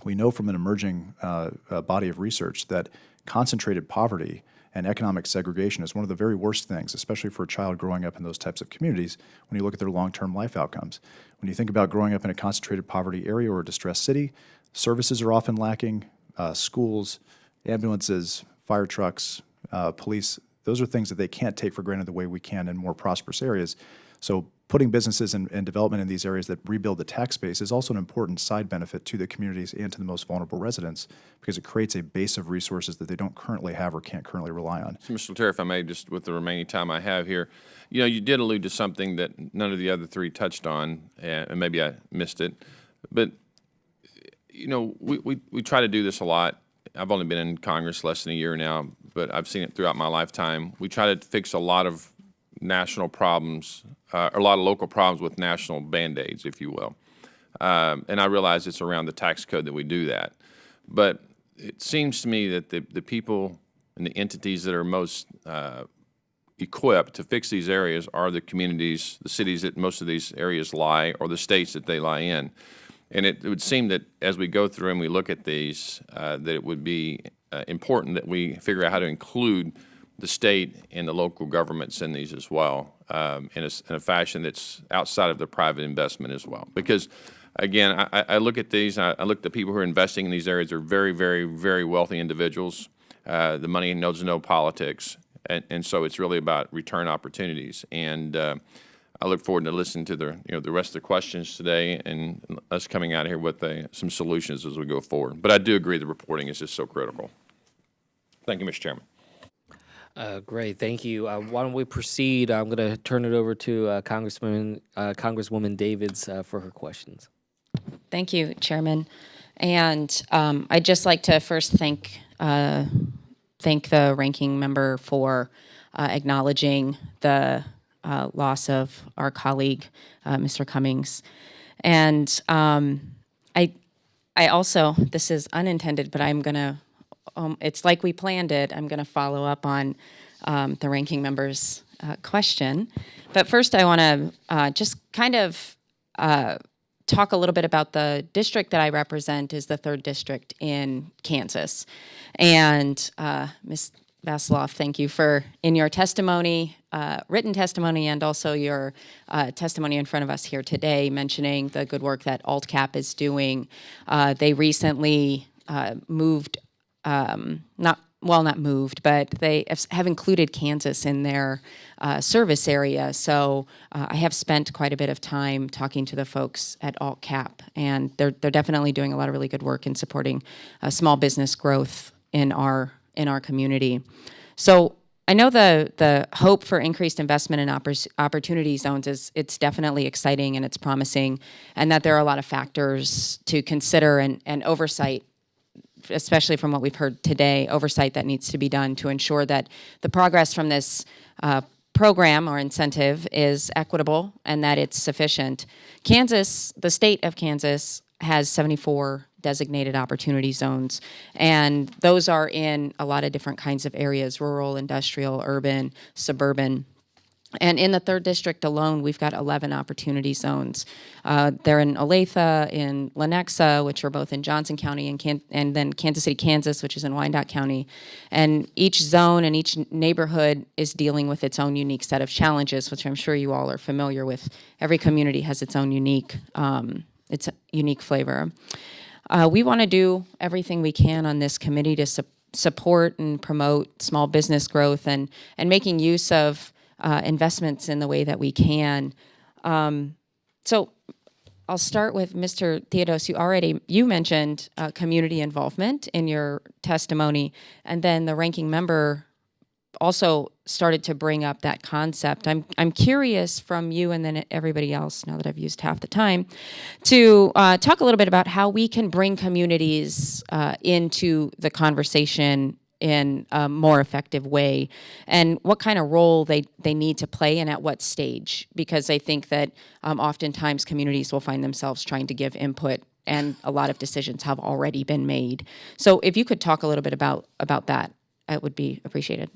we know from an emerging body of research that concentrated poverty and economic segregation is one of the very worst things, especially for a child growing up in those types of communities when you look at their long-term life outcomes. When you think about growing up in a concentrated poverty area or a distressed city, services are often lacking, schools, ambulances, fire trucks, police, those are things that they can't take for granted the way we can in more prosperous areas. So putting businesses and development in these areas that rebuild the tax base is also an important side benefit to the communities and to the most vulnerable residents, because it creates a base of resources that they don't currently have or can't currently rely on. So, Mr. Lettieri, if I may, just with the remaining time I have here, you know, you did allude to something that none of the other three touched on, and maybe I missed it, but, you know, we try to do this a lot. I've only been in Congress less than a year now, but I've seen it throughout my lifetime. We try to fix a lot of national problems, a lot of local problems with national Band-Aids, if you will. And I realize it's around the tax code that we do that. But it seems to me that the people and the entities that are most equipped to fix these areas are the communities, the cities that most of these areas lie, or the states that they lie in. And it would seem that as we go through and we look at these, that it would be important that we figure out how to include the state and the local governments in these as well, in a fashion that's outside of the private investment as well. Because, again, I look at these, I look at the people who are investing in these areas are very, very, very wealthy individuals. The money knows no politics, and so it's really about return opportunities. And I look forward to listening to the rest of the questions today and us coming out here with some solutions as we go forward. But I do agree the reporting is just so critical. Thank you, Mr. Chairman. Great, thank you. Why don't we proceed? I'm going to turn it over to Congresswoman Davids for her questions. Thank you, Chairman. And I'd just like to first thank the ranking member for acknowledging the loss of our colleague, Mr. Cummings. And I also, this is unintended, but I'm going to, it's like we planned it. I'm going to follow up on the ranking member's question. But first, I want to just kind of talk a little bit about the district that I represent is the 3rd District in Kansas. And Ms. Vasiloff, thank you for, in your testimony, written testimony, and also your testimony in front of us here today, mentioning the good work that AltCap is doing. They recently moved, not moved, but they have included Kansas in their service area. So I have spent quite a bit of time talking to the folks at AltCap, and they're definitely doing a lot of really good work in supporting small business growth in our community. So I know the hope for increased investment in opportunity zones it's definitely exciting and it's promising, and that there are a lot of factors to consider and oversight, especially from what we've heard today, oversight that needs to be done to ensure that the progress from this program or incentive is equitable and that it's sufficient. Kansas, the state of Kansas, has 74 designated opportunity zones, and those are in a lot of different kinds of areas: rural, industrial, urban, suburban. And in the 3rd District alone, we've got 11 opportunity zones. They're in Olathe, in Lenexa, which are both in Johnson County, and then Kansas City, Kansas, which is in Wyandotte County. And each zone and each neighborhood is dealing with its own unique set of challenges, which I'm sure you all are familiar with. Every community has its own unique flavor. We want to do everything we can on this committee to support and promote small business growth and making use of investments in the way that we can. So I'll start with Mr. Theodos. You mentioned community involvement in your testimony, and then the ranking member also started to bring up that concept. I'm curious from you and then everybody else, now that I've used half the time, to talk a little bit about how we can bring communities into the conversation in a more effective way, and what kind of role they need to play and at what stage. Because I think that oftentimes communities will find themselves trying to give input, and a lot of decisions have already been made. So if you could talk a little bit about that, it would be appreciated.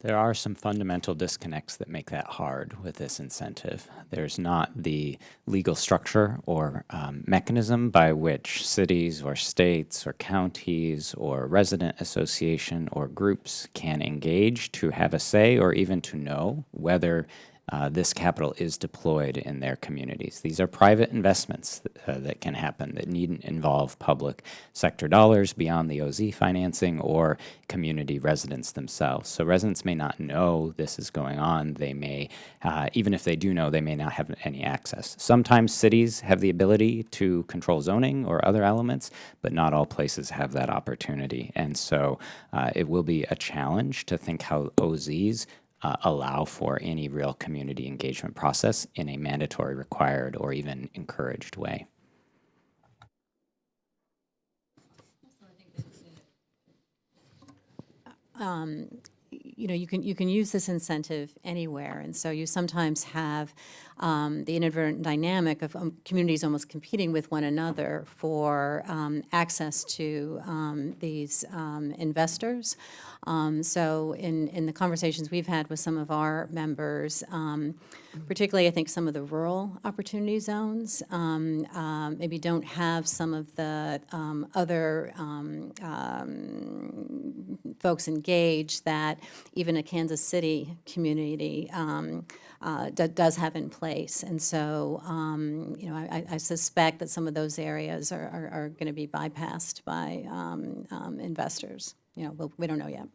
There are some fundamental disconnects that make that hard with this incentive. There's not the legal structure or mechanism by which cities or states or counties or resident association or groups can engage to have a say or even to know whether this capital is deployed in their communities. These are private investments that can happen that needn't involve public sector dollars beyond the OZ financing or community residents themselves. So residents may not know this is going on. They may, even if they do know, they may not have any access. Sometimes cities have the ability to control zoning or other elements, but not all places have that opportunity. And so it will be a challenge to think how OZs allow for any real community engagement process in a mandatory, required, or even encouraged way. You can use this incentive anywhere, and so you sometimes have the inadvertent dynamic of communities almost competing with one another for access to these investors. So in the conversations we've had with some of our members, particularly I think some of the rural opportunity zones maybe don't have some of the other folks engaged that even a Kansas City community does have in place. And so, I suspect that some of those areas are going to be bypassed by investors. We don't know yet.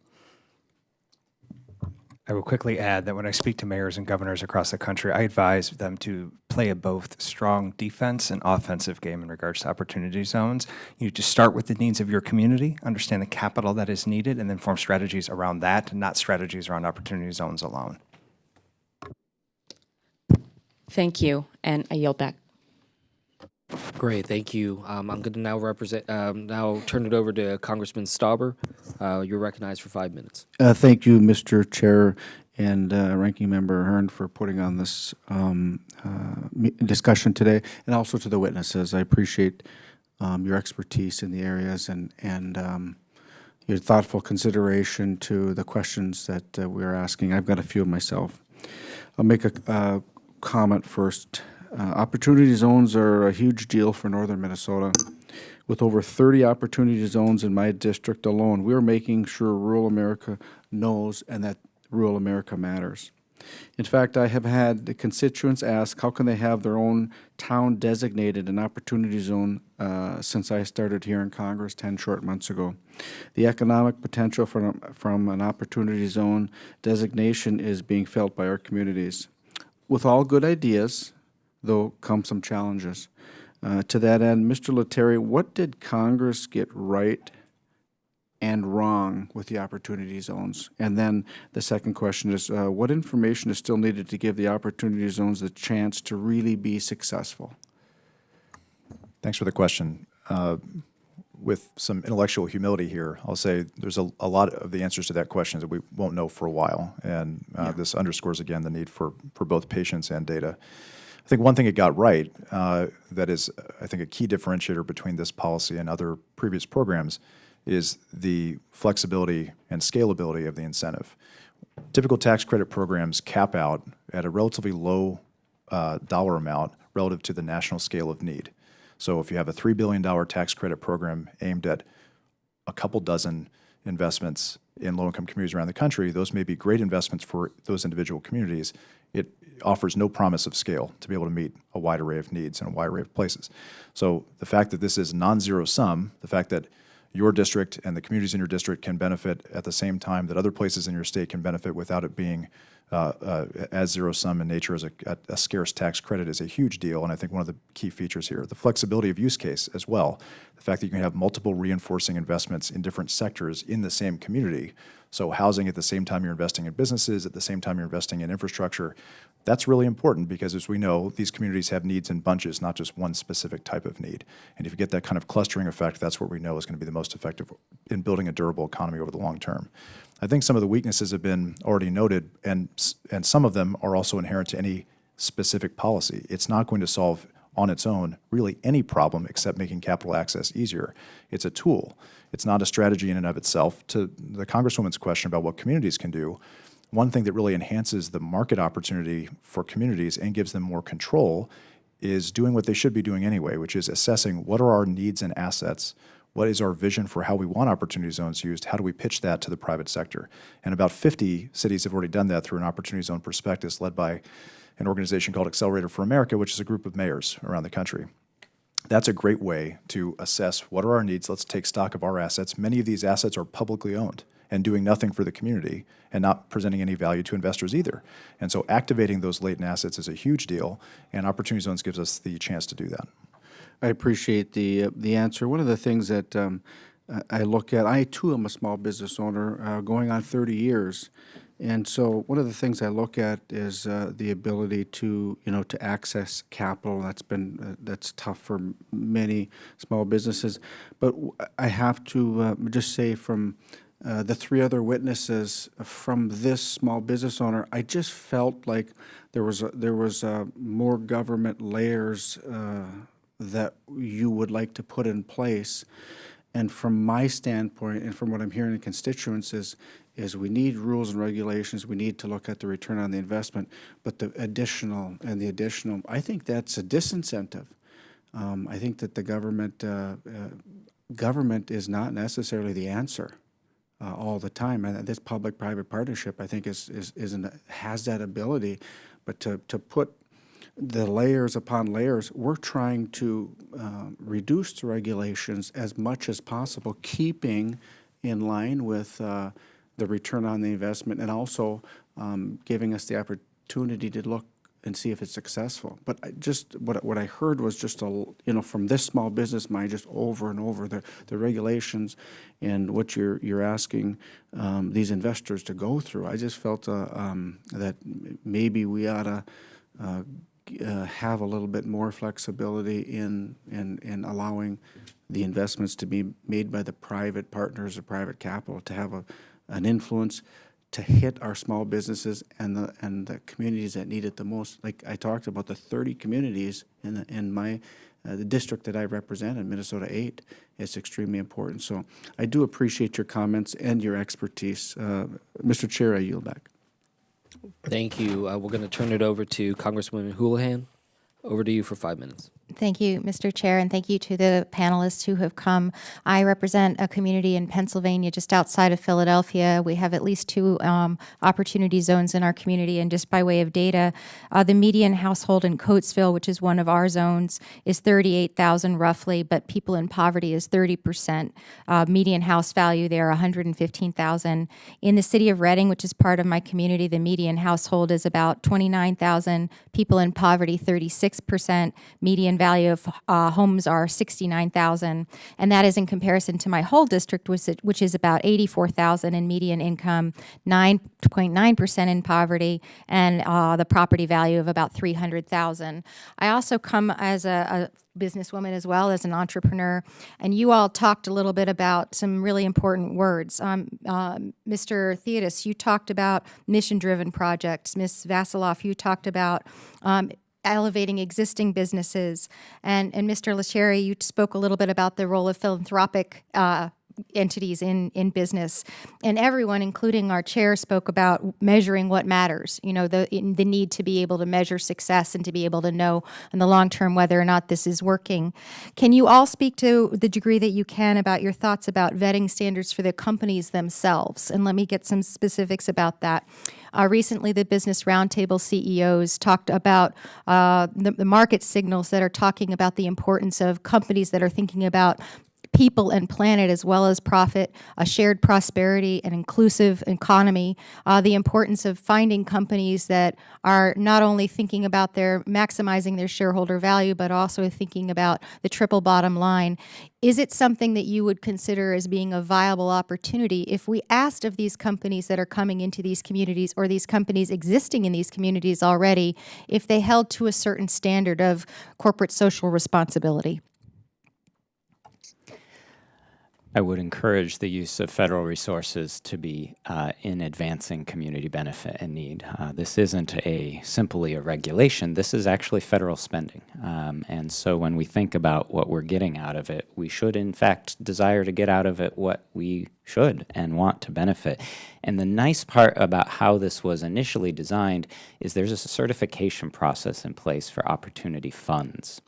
I will quickly add that when I speak to mayors and governors across the country, I advise them to play a both strong defense and offensive game in regards to opportunity zones. You need to start with the needs of your community, understand the capital that is needed, and then form strategies around that, not strategies around opportunity zones alone. Thank you, and I yield back. Great, thank you. I'm going to now turn it over to Congressman Stauber. You're recognized for 5 minutes. Thank you, Mr. Chair and Ranking Member Hearn, for putting on this discussion today, and also to the witnesses. I appreciate your expertise in the areas and your thoughtful consideration to the questions that we're asking. I've got a few myself. I'll make a comment first. Opportunity zones are a huge deal for northern Minnesota. With over 30 opportunity zones in my district alone, we're making sure rural America knows and that rural America matters. In fact, I have had the constituents ask how can they have their own town designated an opportunity zone since I started here in Congress 10 short months ago. The economic potential from an opportunity zone designation is being felt by our communities. With all good ideas, though, come some challenges. To that end, Mr. Lettieri, what did Congress get right and wrong with the opportunity zones? And then the second question is, what information is still needed to give the opportunity zones the chance to really be successful? Thanks for the question. With some intellectual humility here, I'll say there's a lot of the answers to that question that we won't know for a while, and this underscores again the need for both patience and data. I think one thing it got right that is, I think, a key differentiator between this policy and other previous programs is the flexibility and scalability of the incentive. Typical tax credit programs cap out at a relatively low dollar amount relative to the national scale of need. So if you have a $3 billion tax credit program aimed at a couple dozen investments in low-income communities around the country, those may be great investments for those individual communities. It offers no promise of scale to be able to meet a wide array of needs in a wide array of places. So the fact that this is non-zero sum, the fact that your district and the communities in your district can benefit at the same time that other places in your state can benefit without it being as zero sum in nature as a scarce tax credit is a huge deal, and I think one of the key features here. The flexibility of use case as well, the fact that you can have multiple reinforcing investments in different sectors in the same community. So housing at the same time you're investing in businesses, at the same time you're investing in infrastructure, that's really important because, as we know, these communities have needs in bunches, not just one specific type of need. And if you get that kind of clustering effect, that's what we know is going to be the most effective in building a durable economy over the long term. I think some of the weaknesses have been already noted, and some of them are also inherent to any specific policy. It's not going to solve on its own really any problem except making capital access easier. It's a tool. It's not a strategy in and of itself. To the Congresswoman's question about what communities can do, one thing that really enhances the market opportunity for communities and gives them more control is doing what they should be doing anyway, which is assessing what are our needs and assets, What is our vision for how we want opportunity zones used? How do we pitch that to the private sector? And about 50 cities have already done that through an opportunity zone prospectus led by an organization called Accelerator for America, which is a group of mayors around the country. That's a great way to assess what are our needs. Let's take stock of our assets. Many of these assets are publicly owned and doing nothing for the community and not presenting any value to investors either. And so activating those latent assets is a huge deal, and opportunity zones gives us the chance to do that. I appreciate the answer. One of the things that I look at, I too am a small business owner going on 30 years. And so one of the things I look at is the ability to, to access capital. That's tough for many small businesses. But I have to just say from the three other witnesses from this small business owner, I just felt like there was more government layers that you would like to put in place. And from my standpoint, and from what I'm hearing in constituents, is we need rules and regulations. We need to look at the return on the investment. But the additional, I think that's a disincentive. I think that the government is not necessarily the answer all the time. And this public-private partnership, I think, has that ability. But to put the layers upon layers, we're trying to reduce the regulations as much as possible, keeping in line with the return on the investment, and also giving us the opportunity to look and see if it's successful. But what I heard was just from this small business mind, just over and over the regulations and what you're asking these investors to go through. I just felt that maybe we ought to have a little bit more flexibility in allowing the investments to be made by the private partners or private capital to have an influence to hit our small businesses and the communities that need it the most. Like I talked about, the 30 communities in my the district that I represent in Minnesota 8, it's extremely important. So I do appreciate your comments and your expertise. Mr. Chair, I yield back. Thank you. We're going to turn it over to Congresswoman Houlihan. Over to you for 5 minutes. Thank you, Mr. Chair, and thank you to the panelists who have come. I represent a community in Pennsylvania just outside of Philadelphia. We have at least 2 opportunity zones in our community, and just by way of data, the median household in Coatesville, which is one of our zones, is $38,000 roughly, but people in poverty is 30%. Median house value there, $115,000. In the city of Reading, which is part of my community, the median household is about $29,000. People in poverty, 36%. Median value of homes are $69,000, and that is in comparison to my whole district, which is about $84,000 in median income, 9.9% in poverty, and the property value of about $300,000. I also come as a businesswoman as well as an entrepreneur, and you all talked a little bit about some really important words. Mr. Theodis, you talked about mission-driven projects. Ms. Vasiloff, you talked about elevating existing businesses. And Mr. Lacheri, you spoke a little bit about the role of philanthropic entities in business. And everyone, including our chair, spoke about measuring what matters, the need to be able to measure success and to be able to know in the long term whether or not this is working. Can you all speak to the degree that you can about your thoughts about vetting standards for the companies themselves? And let me get some specifics about that. Recently, the Business Roundtable CEOs talked about the market signals that are talking about the importance of companies that are thinking about people and planet as well as profit, a shared prosperity, an inclusive economy, the importance of finding companies that are not only thinking about maximizing their shareholder value, but also thinking about the triple bottom line. Is it something that you would consider as being a viable opportunity if we asked of these companies that are coming into these communities, or these companies existing in these communities already, if they held to a certain standard of corporate social responsibility? I would encourage the use of federal resources to be in advancing community benefit and need. This isn't simply a regulation. This is actually federal spending. And so when we think about what we're getting out of it, we should, in fact, desire to get out of it what we should and want to benefit. And the nice part about how this was initially designed is there's a certification process in place for opportunity funds.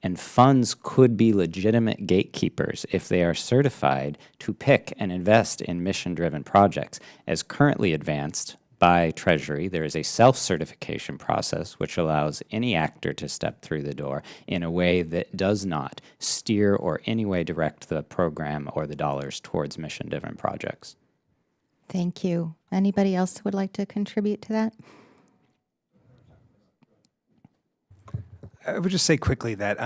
And funds could be legitimate gatekeepers if they are certified to pick and invest in mission-driven projects. As currently advanced by Treasury, there is a self-certification process which allows any actor to step through the door in a way that does not steer or any way direct the program or the dollars towards mission-driven projects. Thank you. Anybody else would like to contribute to that? I would just say quickly that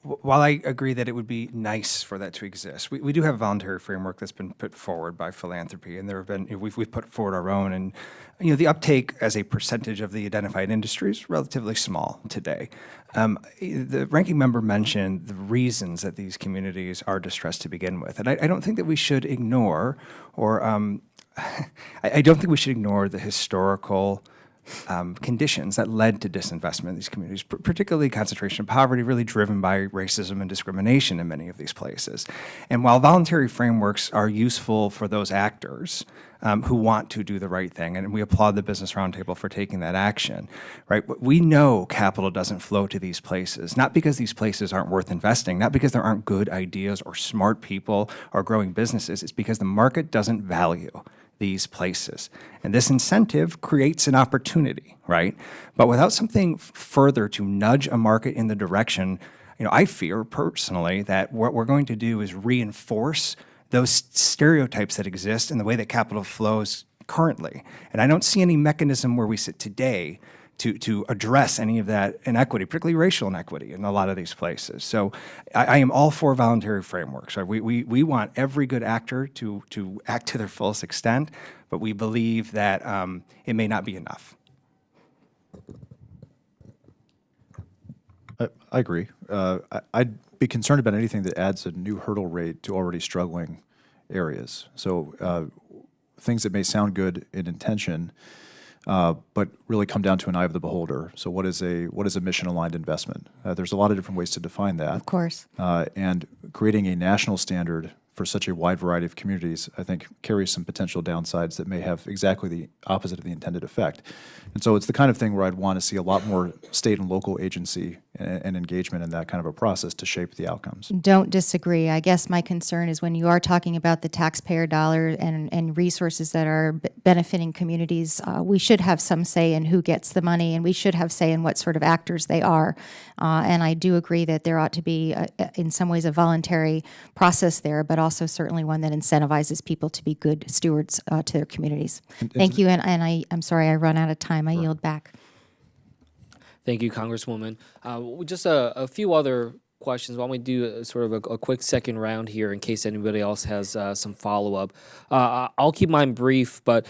while I agree that it would be nice for that to exist, we do have a voluntary framework that's been put forward by philanthropy, and there have been we've put forward our own, and the uptake as a percentage of the identified industry is relatively small today. The ranking member mentioned the reasons that these communities are distressed to begin with, and I don't think that we should ignore, or I don't think we should ignore the historical conditions that led to disinvestment in these communities, particularly concentration of poverty, really driven by racism and discrimination in many of these places. And while voluntary frameworks are useful for those actors who want to do the right thing, and we applaud the Business Roundtable for taking that action, right? We know capital doesn't flow to these places, not because these places aren't worth investing, not because there aren't good ideas or smart people or growing businesses, it's because the market doesn't value these places. And this incentive creates an opportunity, right? But without something further to nudge a market in the direction, I fear personally that what we're going to do is reinforce those stereotypes that exist in the way that capital flows currently. And I don't see any mechanism where we sit today to address any of that inequity, particularly racial inequity in a lot of these places. So I am all for voluntary frameworks. Right? We want every good actor to act to their fullest extent, but we believe that it may not be enough. I agree. I'd be concerned about anything that adds a new hurdle rate to already struggling areas. So things that may sound good in intention, but really come down to an eye of the beholder. So what is a mission-aligned investment? There's a lot of different ways to define that. Of course. And creating a national standard for such a wide variety of communities, I think, carries some potential downsides that may have exactly the opposite of the intended effect. And so it's the kind of thing where I'd want to see a lot more state and local agency and engagement in that kind of a process to shape the outcomes. Don't disagree. I guess my concern is when you are talking about the taxpayer dollar and resources that are benefiting communities, we should have some say in who gets the money, and we should have say in what sort of actors they are. And I do agree that there ought to be, in some ways, a voluntary process there, but also certainly one that incentivizes people to be good stewards to their communities. Thank you, and I'm sorry I run out of time. I yield back. Thank you, Congresswoman. Just a few other questions. Why don't we do sort of a quick second round here in case anybody else has some follow-up. I'll keep mine brief, but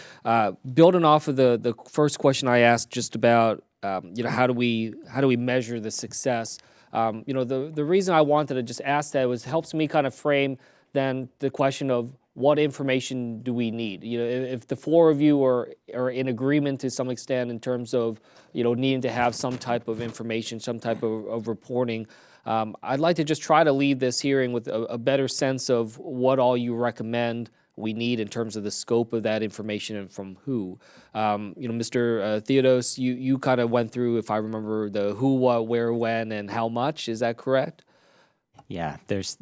building off of the first question I asked just about how do we measure the success? The reason I wanted to just ask that was it helps me kind of frame then the question of what information do we need? If the four of you are in agreement to some extent in terms of needing to have some type of information, some type of reporting, I'd like to just try to leave this hearing with a better sense of what all you recommend we need in terms of the scope of that information and from who. Mr. Theodos, you kind of went through, if I remember, the who, what, where, when, and how much. Is that correct? Yeah, there's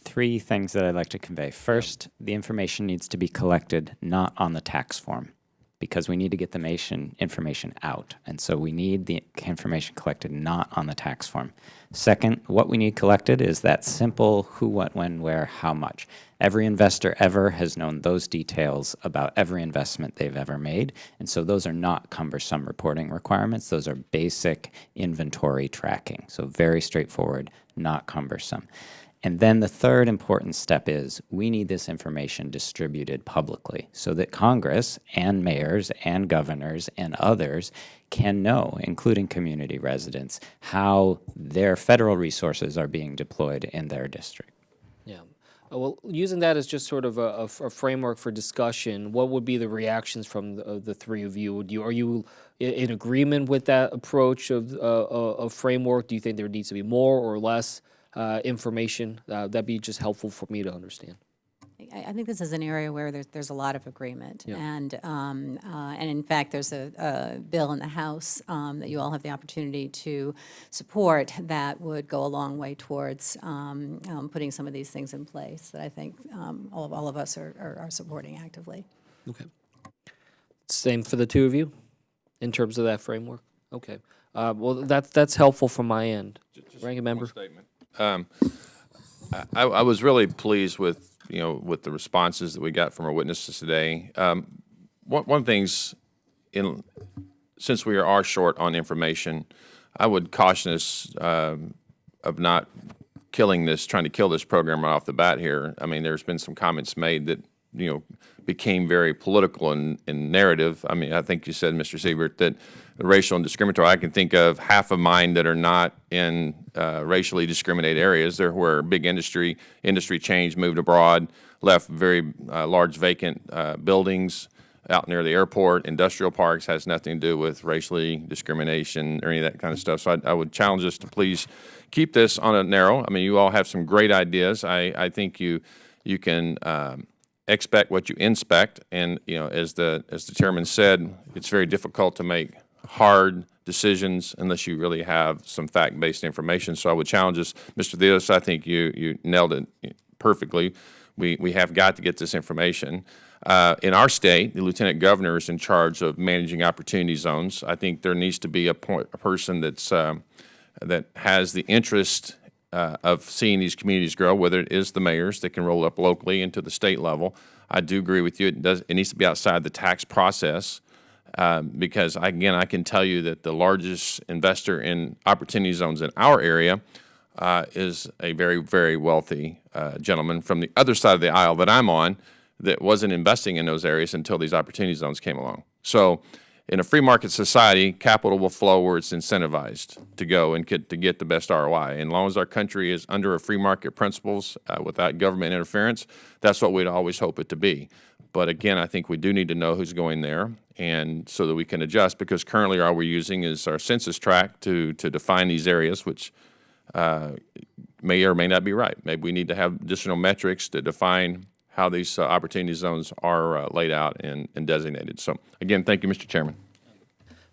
three things that I'd like to convey. First, the information needs to be collected not on the tax form, because we need to get the information out. And so we need the information collected not on the tax form. Second, what we need collected is that simple who, what, when, where, how much. Every investor ever has known those details about every investment they've ever made. And so those are not cumbersome reporting requirements. Those are basic inventory tracking. So very straightforward, not cumbersome. And then the third important step is we need this information distributed publicly so that Congress and mayors and governors and others can know, including community residents, how their federal resources are being deployed in their district. Yeah. Well, using that as just sort of a framework for discussion, what would be the reactions from the three of you? Are you in agreement with that approach of framework? Do you think there needs to be more or less information? That'd be just helpful for me to understand. I think this is an area where there's a lot of agreement. And in fact, there's a bill in the House that you all have the opportunity to support that would go a long way towards putting some of these things in place that I think all of us are supporting actively. Okay. Same for the two of you in terms of that framework? Okay. Well, that's helpful from my end. Ranking member. Statement. I was really pleased with with the responses that we got from our witnesses today. One thing's since we are short on information, I would caution us of not trying to kill this program right off the bat here. I mean, there's been some comments made that became very political in narrative. I mean, I think you said, Mr. Siebert, that the racial and discriminatory, I can think of half of mine that are not in racially discriminated areas. They're where big industry change, moved abroad, left very large vacant buildings out near the airport. Industrial parks has nothing to do with racially discrimination or any of that kind of stuff. So I would challenge us to please keep this on a narrow. I mean, you all have some great ideas. I think you can expect what you inspect, and as the chairman said, it's very difficult to make hard decisions unless you really have some fact-based information. So I would challenge us, Mr. Theos. I think you nailed it perfectly. We have got to get this information. In our state, the lieutenant governor is in charge of managing opportunity zones. I think there needs to be a person that has the interest of seeing these communities grow, whether it is the mayors that can roll up locally into the state level. I do agree with you. It needs to be outside the tax process because, again, I can tell you that the largest investor in opportunity zones in our area is a very, very wealthy gentleman from the other side of the aisle that I'm on that wasn't investing in those areas until these opportunity zones came along. So in a free market society, capital will flow where it's incentivized to go and get the best ROI. And as long as our country is under a free market principles without government interference, that's what we'd always hope it to be. But again, I think we do need to know who's going there, and so that we can adjust, because currently all we're using is our census tract to define these areas, which may or may not be right. Maybe we need to have additional metrics to define how these opportunity zones are laid out and designated. So again, thank you, Mr. Chairman.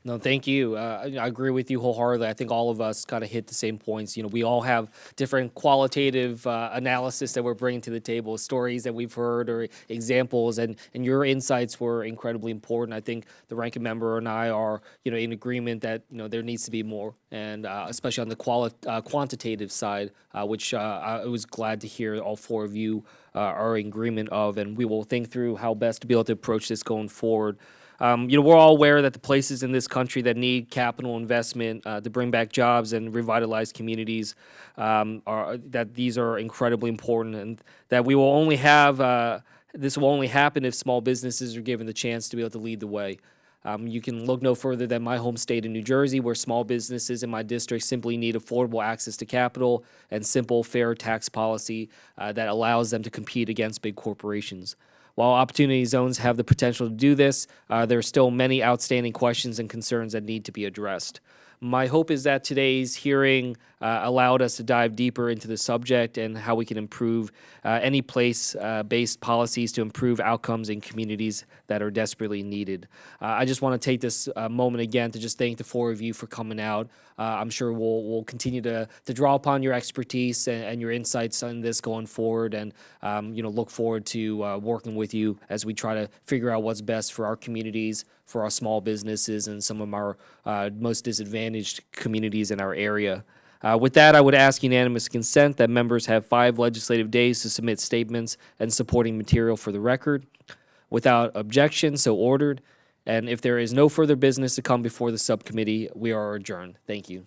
No, thank you. I agree with you wholeheartedly. I think all of us kind of hit the same points. We all have different qualitative analysis that we're bringing to the table, stories that we've heard or examples, and your insights were incredibly important. I think the ranking member and I are, in agreement that, there needs to be more, and especially on the quantitative side, which I was glad to hear all four of you are in agreement of, and we will think through how best to be able to approach this going forward. We're all aware that the places in this country that need capital investment to bring back jobs and revitalize communities that these are incredibly important, and that we will only have this will only happen if small businesses are given the chance to be able to lead the way. You can look no further than my home state of New Jersey, where small businesses in my district simply need affordable access to capital and simple, fair tax policy that allows them to compete against big corporations. While opportunity zones have the potential to do this, there are still many outstanding questions and concerns that need to be addressed. My hope is that today's hearing allowed us to dive deeper into the subject and how we can improve any place-based policies to improve outcomes in communities that are desperately needed. I just want to take this moment again to just thank the four of you for coming out. I'm sure we'll continue to draw upon your expertise and your insights on this going forward, and look forward to working with you as we try to figure out what's best for our communities, for our small businesses, and some of our most disadvantaged communities in our area. With that, I would ask unanimous consent that members have 5 legislative days to submit statements and supporting material for the record. Without objection, so ordered. And if there is no further business to come before the subcommittee, we are adjourned. Thank you.